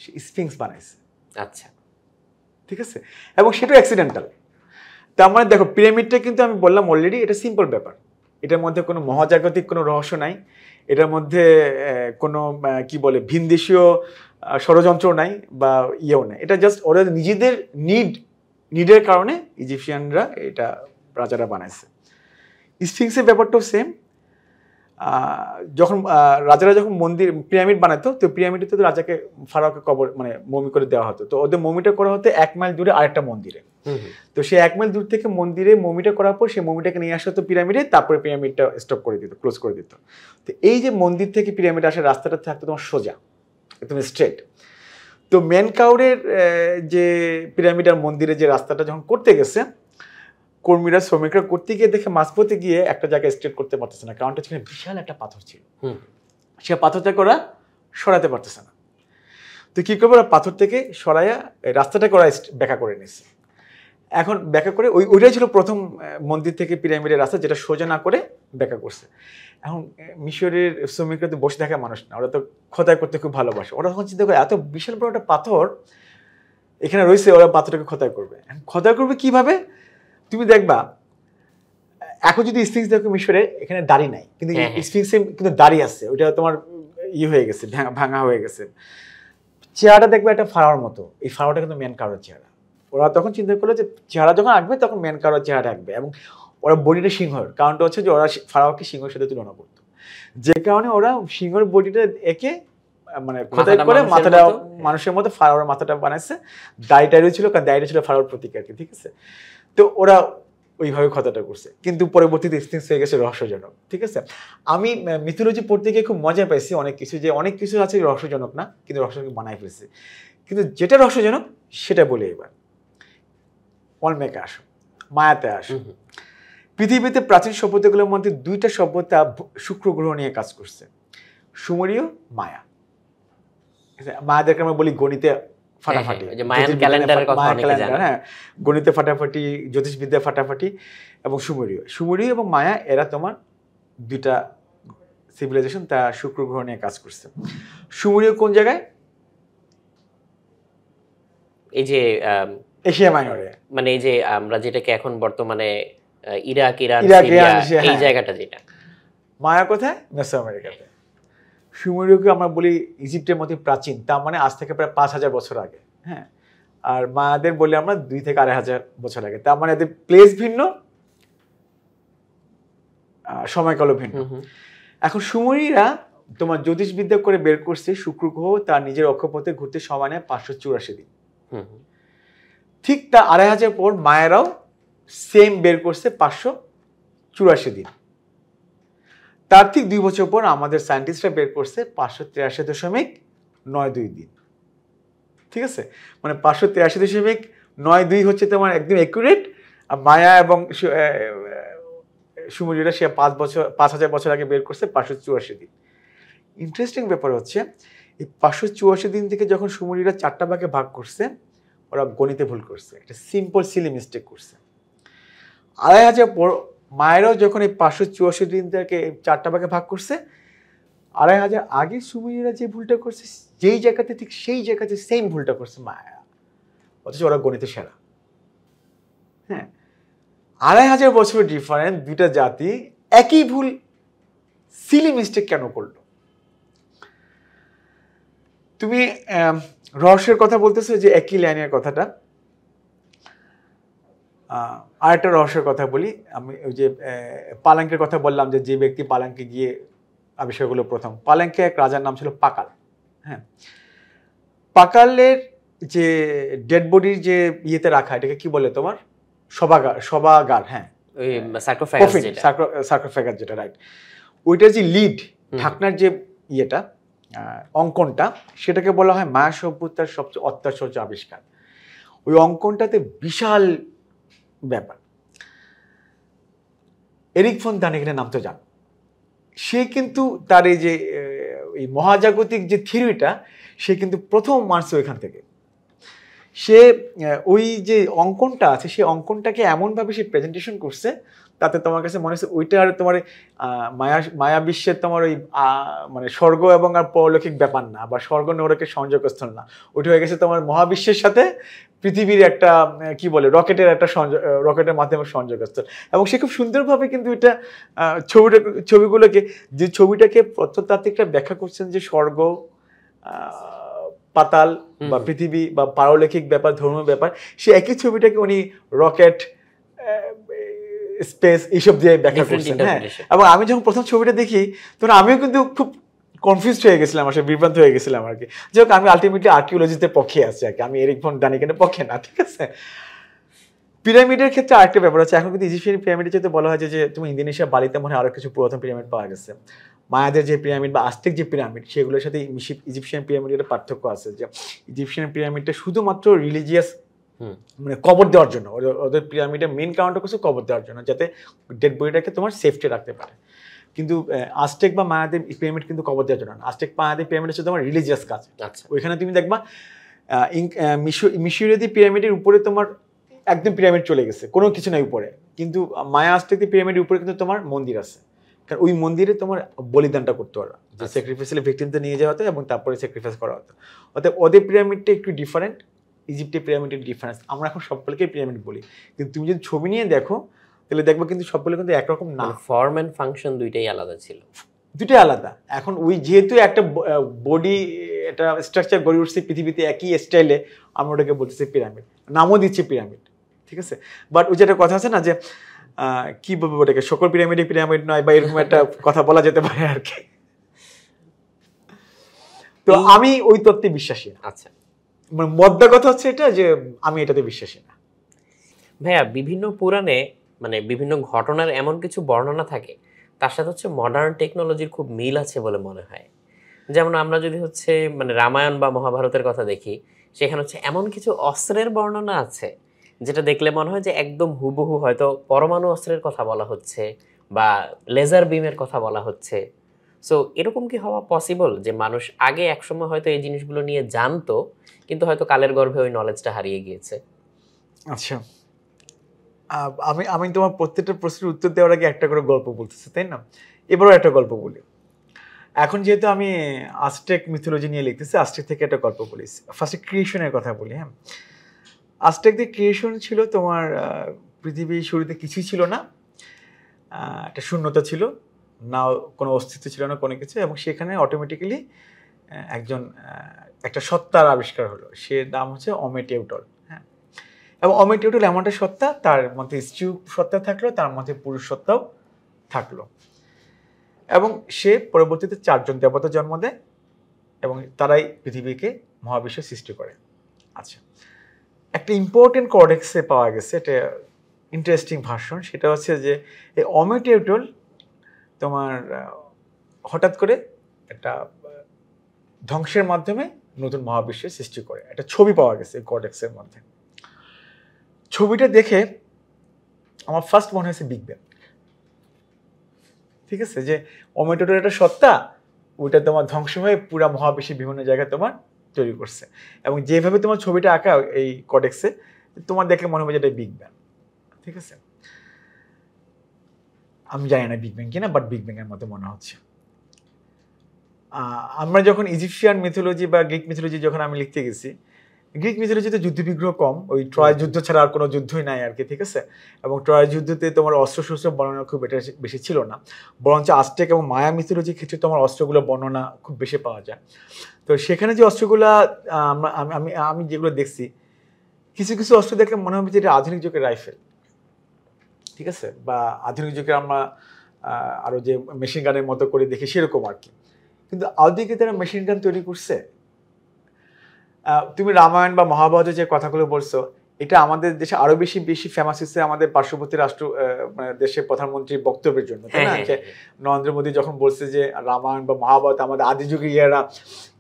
সে স্ফিংস বানাইছে। আচ্ছা, ঠিক আছে, এবং সেটা অ্যাক্সিডেন্টাল। তার মানে দেখো, পিরামিডটা কিন্তু আমি বললাম অলরেডি এটা সিম্পল ব্যাপার, এটার মধ্যে কোনো মহাজাগতিক কোনো রহস্য নাই, এটার মধ্যে কোনো কি বলে ভিনদেশীয় ষড়যন্ত্র নাই বা ইয়েও নাই, এটা জাস্ট ওরা নিজেদের নিডের কারণে ইজিপশিয়ানরা এটা রাজারা বানাইছে। স্ফিংসের ব্যাপারটাও সেম, যখন রাজারা যখন মন্দির পিরামিড বানাতো, তো পিরামিডে তো রাজাকে ফারাওকে কবর মানে মমি করে দেওয়া হতো, তো ওদের মমিটা করা হতো 1 মাইল দূরে আরেকটা মন্দিরে। তো সে 1 মাইল দূর থেকে মন্দিরে মমিটা করার পর সেই মমিটাকে নিয়ে আসা হতো পিরামিডে, তারপরে পিরামিডটা স্টপ করে দিত, ক্লোজ করে দিত। তো এই যে মন্দির থেকে পিরামিড আসার রাস্তাটা থাকতো তোমার সোজা, একদম স্ট্রেট। তো মেনকাউরের যে পিরামিড আর মন্দিরে যে রাস্তাটা যখন করতে গেছে, কর্মীরা শ্রমিকরা করতে গিয়ে দেখে মাঝপথে গিয়ে একটা জায়গায় স্ট্রেট করতে পারতেছে না, কারণটা ছিল বিশাল একটা পাথর ছিল, সে পাথরটাকে ওরা সরাতে পারতেছে না। তো কি করবো, ওরা পাথর থেকে সরাইয়া রাস্তাটাকে ওরা ব্যাখ্যা করে নিচ্ছে। এখন ব্যাখ্যা করে ওইটাই ছিল প্রথম মন্দির থেকে পিরামিডের রাস্তা, যেটা সোজা না করে ব্যাখ্যা করছে। এখন মিশরের শ্রমিকরা তো বসে থাকা মানুষ না, ওরা তো খোদাই করতে খুব ভালোবাসে। ওরা তখন চিন্তা করে এত বিশাল বড় একটা পাথর এখানে রয়েছে, ওরা পাথরটাকে খোদাই করবে। খোদাই করবে কিভাবে, তুমি দেখবা এখন যদি স্ফিংস দেখো মিশরে, এখানে দাড়ি নাই, কিন্তু স্ফিংসে কিন্তু দাড়ি আছে, ওইটা তোমার হয়ে গেছে, ভাঙা হয়ে গেছে। চেহারাটা দেখবে একটা ফারাওর মতো, এই ফারাওটা কিন্তু মেনকাউরের চেহারা। ওরা তখন চিন্তা করলো যে চেহারা যখন আঁকবে তখন মেনকাউরের চেহারা আঁকবে, এবং ওরা বডিটা সিংহর, কারণটা হচ্ছে যে ওরা ফারাওকে সিংহের সাথে তুলনা করতো, যে কারণে ওরা সিংহের বডিটা এঁকে মানে খোদাই করে মাথাটা মানুষের মতো ফারাওর মাথাটা বানাইছে, দাড়িটারও ছিল, কারণ দাড়িটা ছিল ফারাওর প্রতীক আর কি, ঠিক আছে। তো ওরা ওইভাবে কথাটা করছে, কিন্তু পরবর্তীতে এক্সটেন্স হয়ে গেছে রহস্যজনক, ঠিক আছে। আমি মিথোলজি পড়তে গিয়ে খুব মজা পাইছি অনেক কিছু, যে অনেক কিছু আছে রহস্যজনক না, কিন্তু রহস্যজনক বানাই ফেলছে। কিন্তু যেটা রহস্যজনক সেটা বলি এবার। অলমেকে আসো, মায়াতে আসো। পৃথিবীতে প্রাচীন সভ্যতাগুলোর মধ্যে দুইটা সভ্যতা শুক্র গ্রহ নিয়ে কাজ করছে, সুমেরীয়, মায়া। মায়াদেরকে আমরা বলি গণিতে ফাটাফাটি, হ্যাঁ, গণিতে ফাটাফাটি, জ্যোতিষবিদ্যা ফাটাফাটি, এবং সুমেরীয় এবং মায়া, এরা তোমার দুইটা সিভিলাইজেশন, তা শুক্র গ্রহ নিয়ে কাজ করছে। সুমেরীয় কোন জায়গায়? এই যে এশিয়া মাইনরে, মানে এই যে আমরা যেটাকে এখন বর্তমানে ইরাক, ইরান, এই জায়গাটা, যেটা। মায়া কোথায়? মেসো আমেরিকাতে। সুমেরীয়কে আমরা বলি ইজিপ্টের মধ্যে প্রাচীন, তার মানে আজ থেকে প্রায় 5000 বছর আগে, হ্যাঁ। আর মায়াদের বলি আমরা 2 থেকে 2500 বছর আগে, তার মানে এদের প্লেস ভিন্ন, সময়কালও ভিন্ন। এখন সুমেরীয়রা তোমার জ্যোতিষবিদ্যা করে বের করছে শুক্র গ্রহ তার নিজের অক্ষপথে ঘুরতে সময় নেয় 584 দিন। ঠিক তা 2500 পর মায়েরাও সেম বের করছে 584 দিন। তার ঠিক 2 বছর পর আমাদের সায়েন্টিস্টরা বের করছে 583.92 দিন, ঠিক আছে। মানে 583.92 হচ্ছে তোমার একদম একুরেট। আর মায়া এবং সুমেরীয়রা সে 5000 বছর আগে বের করছে 584 দিন। ইন্টারেস্টিং ব্যাপার হচ্ছে এই 584 দিন থেকে যখন সুমেরীয়রা 4টা ভাগে ভাগ করছে, ওরা গণিতে ভুল করছে, একটা সিম্পল সিলি মিস্টেক করছে। 2500 পর মায়েরাও যখন এই 584 দিন থেকে 4টা ভাগে ভাগ করছে, 2500 আগে সুমেরীয়রা যে ভুলটা করছে যেই জায়গাতে, ঠিক সেই জায়গাতে সেম ভুলটা করছে মায়া, অথচ ওরা গণিতে সেরা। হ্যাঁ, 2500 বছরের ডিফারেন্স, দুইটা জাতি একই ভুল, সিলি মিস্টেক কেন করলো? তুমি রহস্যের কথা বলতেছো যে একই লাইনের কথাটা, আরেকটা রহস্যের কথা বলি আমি। ওই যে পালাঙ্কের কথা বললাম, যে ব্যক্তি পালাঙ্কে গিয়ে আবিষ্কার করলো প্রথম, পালাঙ্কে এক রাজার নাম ছিল পাকাল। হ্যাঁ, পাকালের যে ডেড বডির যে ইয়েতে রাখা, এটাকে কি বলে তোমার? সভাগার। হ্যাঁ, সার্কোফ্যাগাস যেটা, রাইট। ওইটার যে লিড, ঢাকনার যে ইয়েটা, অঙ্কনটা, সেটাকে বলা হয় মায়া সভ্যতার সবচেয়ে অত্যাশ্চর্য আবিষ্কার। ওই অঙ্কনটাতে বিশাল ব্যাপার। এরিক ফন দানিকেনের নাম তো জানো, সে কিন্তু তার এই যে এই মহাজাগতিক যে থিওরিটা, সে কিন্তু প্রথম মার্চ ওইখান থেকে। সে ওই যে অঙ্কনটা আছে, সেই অঙ্কনটাকে এমনভাবে সে প্রেজেন্টেশন করছে, তাতে তোমার কাছে মনে হচ্ছে ওইটা আর তোমার মায়া বিশ্বের তোমার ওই মানে স্বর্গ এবং আর পরলৌকিক ব্যাপার না, বা স্বর্গ নরকের সংযোগস্থল না, ওইটা হয়ে গেছে তোমার মহাবিশ্বের সাথে পৃথিবীর একটা কি বলে রকেটের একটা রকেটের মাধ্যমে সংযোগস্থল। এবং সে খুব সুন্দরভাবে কিন্তু এটা ছবিগুলোকে, যে ছবিটাকে প্রত্নতাত্ত্বিকরা ব্যাখ্যা করছেন যে স্বর্গ, পাতাল বা পৃথিবী বা পারলৌকিক ব্যাপার, ধর্মীয় ব্যাপার, সে একই ছবিটাকে উনি রকেট, স্পেস, এইসব দিয়ে ব্যাখ্যা করছেন। হ্যাঁ, এবং আমি যখন প্রথম ছবিটা দেখি তখন আমিও কিন্তু খুব কনফিউজড হয়ে গেছিলাম, আসলে বিভ্রান্ত হয়ে গেছিলাম আর কি। যাই হোক, আমি আলটিমেটলি আর্কিওলজিতে পক্ষে আছি আর কি, আমি এরিক ফন দানিকেনের পক্ষে না, ঠিক আছে। পিরামিডের ক্ষেত্রে আরেকটা ব্যাপার আছে, এখন কিন্তু ইজিপশিয়ান পিরামিডের যেতে বলা হয় যে তুমি ইন্দোনেশিয়া বালিতে মনে হয় আরো কিছু পুরাতন পিরামিড পাওয়া গেছে। মায়াদের যে পিরামিড বা আজটেক যে পিরামিড, সেগুলোর সাথে ইজিপশিয়ান পিরামিডের পার্থক্য আছে, যে ইজিপশিয়ান পিরামিডটা শুধুমাত্র রিলিজিয়াস, মানে কবর দেওয়ার জন্য, ওদের পিরামিডের মেইন কারণটা কিছু কবর দেওয়ার জন্য, যাতে ডেড বডিটাকে তোমার সেফটি রাখতে পারে। কিন্তু আজটেক বা মায়াদের পিরামিড কিন্তু কবর দেওয়ার জন্য না। আজটেক মায়াদের পিরামিড হচ্ছে তোমার রিলিজিয়াস কাজ। ওইখানে তুমি দেখবা মিশরীয় পিরামিডের উপরে তোমার একদম পিরামিড চলে গেছে, কোনো কিছু নাই উপরে, কিন্তু মায়া আজটেক পিরামিডের উপরে কিন্তু তোমার মন্দির আছে, কারণ ওই মন্দিরে তোমার বলিদানটা করতে পারো, যে স্যাক্রিফাইসিয়াল ভিকটিমটা নিয়ে যাওয়া হতো এবং তারপরে স্যাক্রিফাইস করা হতো। অর্থাৎ ওদের পিরামিডটা একটু ডিফারেন্ট, ইজিপ্টের পিরামিডের ডিফারেন্স। আমরা এখন সবগুলোকে পিরামিড বলি, কিন্তু তুমি যদি ছবি নিয়ে দেখো তাহলে দেখবো কিন্তু সবগুলো কিন্তু একরকম না, ফর্ম এন্ড ফাংশন দুইটাই আলাদা ছিল, দুইটাই আলাদা। এখন ওই যেহেতু একটা বডি, এটা স্ট্রাকচার গড়ে উঠছে পৃথিবীতে একই স্টাইলে, আমরা ওটাকে বলতেছি পিরামিড, নামও দিচ্ছি পিরামিড, ঠিক আছে। বাট ওই যেটা কথা আছে না, যে কি বলবো ওটাকে, সকল পিরামিডে পিরামিড নয়, বা এরকম একটা কথা বলা যেতে পারে আর কি। তো আমি ওই তত্ত্বে বিশ্বাসী না। আচ্ছা, মানে মদ্দা কথা হচ্ছে এটা যে আমি এটাতে বিশ্বাসী না। ভাইয়া বিভিন্ন পুরাণে মানে বিভিন্ন ঘটনার এমন কিছু বর্ণনা থাকে তার সাথে হচ্ছে মডার্ন টেকনোলজির খুব মিল আছে বলে মনে হয়। যেমন আমরা যদি হচ্ছে মানে রামায়ণ বা মহাভারতের কথা দেখি, সেখানে হচ্ছে এমন কিছু অস্ত্রের বর্ণনা আছে যেটা দেখলে মনে হয় যে একদম হুবহু হয়তো পরমাণু অস্ত্রের কথা বলা হচ্ছে বা লেজার বিমের কথা বলা হচ্ছে। সো এরকম কি হওয়া পসিবল যে মানুষ আগে একসময় হয়তো এই জিনিসগুলো নিয়ে জানতো, কিন্তু হয়তো কালের গর্ভে ওই নলেজটা হারিয়ে গিয়েছে? আচ্ছা, আমি আমি তোমার প্রত্যেকটা প্রশ্নের উত্তর দেওয়ার আগে একটা করে গল্প বলতেছি, তাই না? এবারও একটা গল্প বলি। এখন যেহেতু আমি আজটেক মিথোলজি নিয়ে লিখতেছি, আজটেক থেকে একটা গল্প বলি। ফার্স্টে ক্রিয়েশনের কথা বলি। হ্যাঁ, আজটেকদের ক্রিয়েশন ছিল তোমার পৃথিবীর শুরুতে কিছুই ছিল না, একটা শূন্যতা ছিল, না কোনো অস্তিত্ব ছিল না কোনো কিছু, এবং সেখানে অটোমেটিক্যালি একটা সত্তার আবিষ্কার হলো। সে নাম হচ্ছে অমেটিউটল। হ্যাঁ, এবং অমেটিউটল এমন একটা সত্তা, তার মধ্যে স্ত্রী সত্তা থাকলো, তার মধ্যে পুরুষ সত্তাও থাকলো, এবং সে পরবর্তীতে 4 জন দেবতা জন্ম দেয় এবং তারাই পৃথিবীকে মহাবিশ্ব সৃষ্টি করে। আচ্ছা, একটা ইম্পর্টেন্ট কডেক্সে পাওয়া গেছে, এটা ইন্টারেস্টিং ভার্সন। সেটা হচ্ছে যে এই অমেটিউটল তোমার হঠাৎ করে একটা ধ্বংসের মাধ্যমে নতুন মহাবিশ্বের সৃষ্টি করে। একটা ছবি পাওয়া গেছে কডেক্সের মধ্যে। ছবিটা দেখে আমার ফার্স্ট মনে হয়েছে বিগ ব্যাং। ঠিক আছে, যে অমেটিউটল একটা সত্তা, ওইটা তোমার ধ্বংস হয়ে পুরা মহাবিশ্বের বিভিন্ন জায়গায় তোমার তৈরি করছে, এবং যেভাবে তোমার ছবিটা আঁকা এই কডেক্সে, তোমার দেখে মনে হবে যে এটা বিগ ব্যাং। ঠিক আছে, আমি জানি না বিগ ব্যাং কিনা, বাট বিগ ব্যাং এর মতো মনে হচ্ছে। আমরা যখন ইজিপশিয়ান মিথোলজি বা গ্রিক মিথোলজি যখন আমি লিখতে গেছি, গ্রিক মিথোলজিতে যুদ্ধ বিগ্রহ কম, ওই ট্রয় যুদ্ধ ছাড়া আর কোনো যুদ্ধই নাই আর কি। ঠিক আছে, এবং ট্রয় যুদ্ধতে তোমার অস্ত্রশস্ত্র বর্ণনা খুব এটা বেশি ছিল না, বরঞ্চ আজটেক এবং মায়া মিথোলজির ক্ষেত্রে তোমার অস্ত্রগুলো বর্ণনা খুব বেশি পাওয়া যায়। তো সেখানে যে অস্ত্রগুলা আমি যেগুলো দেখছি, কিছু কিছু অস্ত্র দেখলে মনে হবে যে এটা আধুনিক যুগের রাইফেল। ঠিক আছে, বা আধুনিক যুগে আমরা আরো যে মেশিন গানের মতো করে দেখি সেরকম আর কি। কিন্তু আদিকে তারা মেশিন গান তৈরি করছে। তুমি রামায়ণ বা মহাভারতের যে কথাগুলো বলছো, এটা আমাদের দেশে আরো বেশি বেশি ফেমাস হচ্ছে আমাদের পার্শ্ববর্তী রাষ্ট্র মানে দেশের প্রধানমন্ত্রীর বক্তব্যের জন্য, তাই না? যে নরেন্দ্র মোদী যখন বলছে যে রামায়ণ বা মহাভারত আমাদের আদি যুগে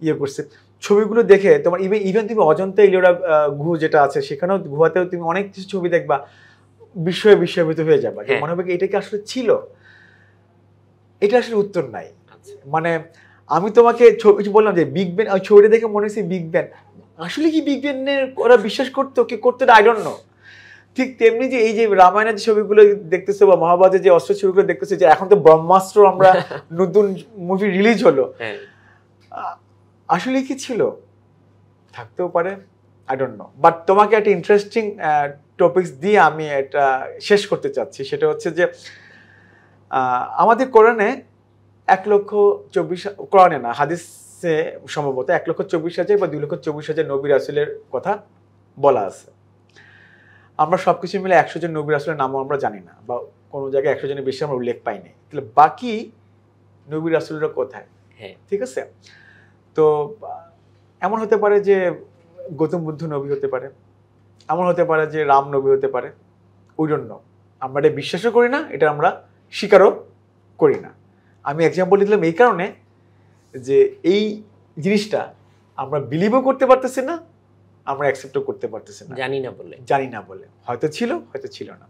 ইয়ে করছে, ছবিগুলো দেখে তোমার ইভেন তুমি অজন্তা ইলোরা গুহা যেটা আছে, সেখানেও গুহাতেও তুমি অনেক কিছু ছবি দেখবা, বিস্ময়ভূত হয়ে যাবা, যে মনে হবে এটা কি আসলে ছিল। এটা আসলে উত্তর নাই। মানে আমি তোমাকে ছবি বললাম যে বিগ ব্যাং, ওই ছবিটা দেখে মনে হচ্ছে বিগ ব্যাং। আসলে কি বিগ ব্যাং এর ওরা বিশ্বাস করতো কি করতো না, আই ডোন্ট নো। ঠিক তেমনি যে এই যে রামায়ণের যে ছবিগুলো দেখতেছো বা মহাভারতের যে অস্ত্র ছবিগুলো দেখতেছো, যে এখন তো ব্রহ্মাস্ত্র আমরা নতুন মুভি রিলিজ হলো, আসলে কি ছিল, থাকতেও পারে, আই ডোন্ট নো। বাট তোমাকে একটা ইন্টারেস্টিং টপিকস দিয়ে আমি এটা শেষ করতে চাচ্ছি। সেটা হচ্ছে যে আমাদের কোরআনে 1,24,000, কোরআনে না হাদিসে সম্ভবত 1,24,000 বা 2,24,000 নবী রাসূলের কথা বলা আছে। আমরা সবকিছু মিলে 100 জন নবী রাসূলের নামও আমরা জানি না, বা কোনো জায়গায় 100 জনের বেশি আমরা উল্লেখ পাইনি। তাহলে বাকি নবী রাসূলরা কোথায়? ঠিক আছে, তো এমন হতে পারে যে গৌতম বুদ্ধ নবী হতে পারে, এমন হতে পারে যে রাম নবী হতে পারে, উই ডোন্ট নো। আমরা এটা বিশ্বাসও করি না, এটা আমরা স্বীকারও করি না। আমি এক্সাম্পল দিলাম এই কারণে যে এই জিনিসটা আমরা বিলিভও করতে পারতেছি না, আমরা অ্যাকসেপ্টও করতে পারতেছি না, জানি না বলে। হয়তো ছিল, হয়তো ছিল না।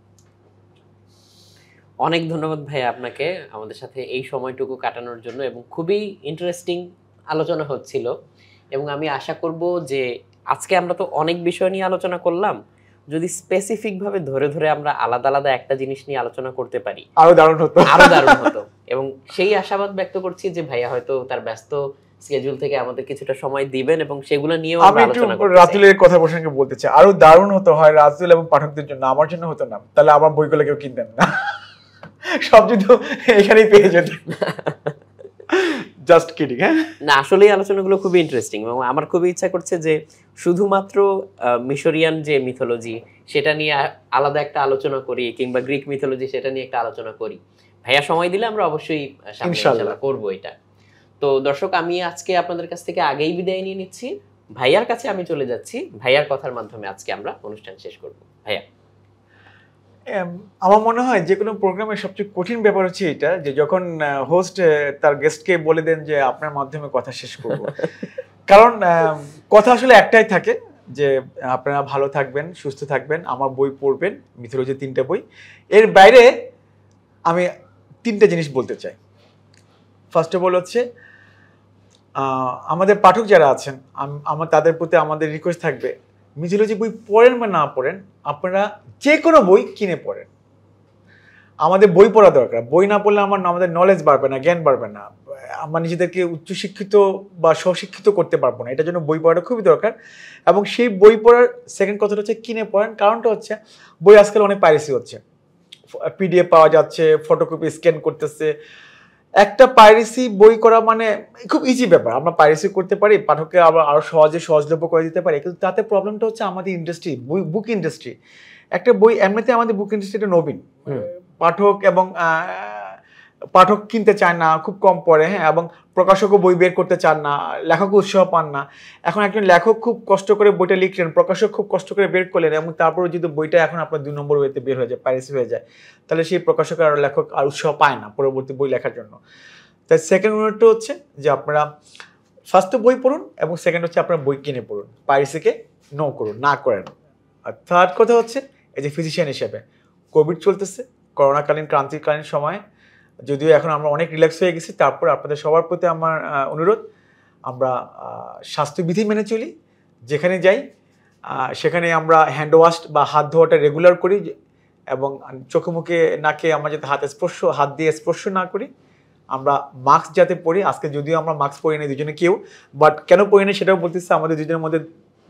অনেক ধন্যবাদ ভাই আপনাকে আমাদের সাথে এই সময়টুকু কাটানোর জন্য, এবং খুবই ইন্টারেস্টিং আলোচনা হচ্ছিল। এবং আমি আশা করব যে আজকে আমরা তো অনেক বিষয় নিয়ে আলোচনা করলাম, যদি স্পেসিফিক ভাবে ধরে ধরে আমরা আলাদা আলাদা একটা জিনিস নিয়ে আলোচনা করতে পারি আরো দারুণ হতো। এবং সেই আশাবাদ ব্যক্ত করছি যে ভাইয়া হয়তো তার ব্যস্ত স্কেডিউল থেকে আমাদের কিছুটা সময় দিবেন, এবং সেগুলো নিয়েও আমরা আলোচনা করব। রাতুলের কথা প্রসঙ্গে বলতে চাই, আরো দারুণ হতো হয় রাতুল এবং পাঠকদের জন্য, আমার জন্য হতো না, তাহলে আমার বইগুলো কেউ কিনতেন না, সব যদি এখানেই পেয়ে যেত। Just kidding. হ্যাঁ, না আসলে এই আলোচনাগুলো খুবই ইন্টারেস্টিং, এবং আমার খুবই ইচ্ছা করছে যে শুধুমাত্র মিশরিয়ান যে মিথোলজি সেটা নিয়ে আলাদা একটা আলোচনা করি, কিংবা গ্রিক মিথোলজি সেটা নিয়ে একটা আলোচনা করি। ভাইয়া সময় দিলে আমরা অবশ্যই ইনশাআল্লাহ করব এটা। তো দর্শক, আমি আজকে আপনাদের কাছ থেকে আগেই বিদায় নিয়ে নিচ্ছি। ভাইয়ার কাছে আমি চলে যাচ্ছি, ভাইয়ার কথার মাধ্যমে আজকে আমরা অনুষ্ঠান শেষ করব। ভাইয়া, আমার মনে হয় যে কোনো প্রোগ্রামের সবচেয়ে কঠিন ব্যাপার হচ্ছে এটা, যে যখন হোস্ট তার গেস্টকে বলে দেন যে আপনার মাধ্যমে কথা শেষ করব। কারণ কথা আসলে একটাই থাকে যে আপনারা ভালো থাকবেন, সুস্থ থাকবেন, আমার বই পড়বেন, মিথোলজি 3টা বই। এর বাইরে আমি 3টে জিনিস বলতে চাই। ফার্স্ট অফ অল হচ্ছে আমাদের পাঠক যারা আছেন, আমার তাদের প্রতি আমাদের রিকোয়েস্ট থাকবে, মিথোলজি বই পড়েন বা না পড়েন, আপনারা যে কোনো বই কিনে পড়েন। আমাদের বই পড়া দরকার। বই না পড়লে আমাদের নলেজ বাড়বে না, জ্ঞান বাড়বে না, আমরা নিজেদেরকে উচ্চশিক্ষিত বা স্বশিক্ষিত করতে পারবো না। এটার জন্য বই পড়াটা খুবই দরকার। এবং সেই বই পড়ার সেকেন্ড কথাটা হচ্ছে কিনে পড়েন। কারণটা হচ্ছে বই আজকাল অনেক পাইরেসি হচ্ছে, পিডিএফ পাওয়া যাচ্ছে, ফটোকপি স্ক্যান করতেছে। একটা পাইরেসি বই করা মানে খুব ইজি ব্যাপার, আমরা পাইরেসি করতে পারি, পাঠককে আবার আরো সহজলভ্য করে দিতে পারি। কিন্তু তাতে প্রবলেমটা হচ্ছে আমাদের ইন্ডাস্ট্রি, বুক ইন্ডাস্ট্রি। একটা বই এমনিতে আমাদের বুক ইন্ডাস্ট্রিটা নবীন, পাঠক এবং পাঠক কিনতে চায় না, খুব কম পড়ে, হ্যাঁ, এবং প্রকাশকও বই বের করতে চান না, লেখক উৎসাহ পান না। এখন একজন লেখক খুব কষ্ট করে বইটা লিখলেন, প্রকাশক খুব কষ্ট করে বের করলেন, এবং তারপরে যদি বইটা এখন আপনার 2 নম্বর ওয়েতে বের হয়ে যায়, পাইরেসি হয়ে যায়, তাহলে সেই প্রকাশক আর লেখক আর উৎসাহ পায় না পরবর্তী বই লেখার জন্য। তাই সেকেন্ড ওয়ার্ডটা হচ্ছে যে আপনারা ফার্স্ট বই পড়ুন, এবং সেকেন্ড হচ্ছে আপনারা বই কিনে পড়ুন, পাইরেসিকে নো করুন, না করেন। আর থার্ড কথা হচ্ছে, এই যে ফিজিশিয়ান হিসেবে কোভিড চলতেছে, করোনাকালীন ক্রান্তিকালীন সময়ে, যদিও এখন আমরা অনেক রিল্যাক্স হয়ে গেছি, তারপর আপনাদের সবার প্রতি আমার অনুরোধ, আমরা স্বাস্থ্যবিধি মেনে চলি, যেখানে যাই সেখানে আমরা হ্যান্ড ওয়াশ বা হাত ধোয়াটা রেগুলার করি, এবং চোখে মুখে নাকে আমরা যাতে হাত দিয়ে স্পর্শ না করি। আমরা মাস্ক যাতে পরি, আজকে যদিও আমরা মাস্ক পরি না দুজনে কেউ, বাট কেন পরি না সেটাও বলতেছে, আমাদের দুজনের মধ্যে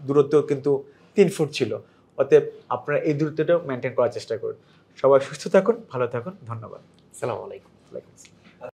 দূরত্ব কিন্তু 3 ফুট ছিল। অতএব আপনারা এই দূরত্বটাও মেনটেন করার চেষ্টা করুন। সবাই সুস্থ থাকুন, ভালো থাকুন, ধন্যবাদ। আসসালামু আলাইকুম।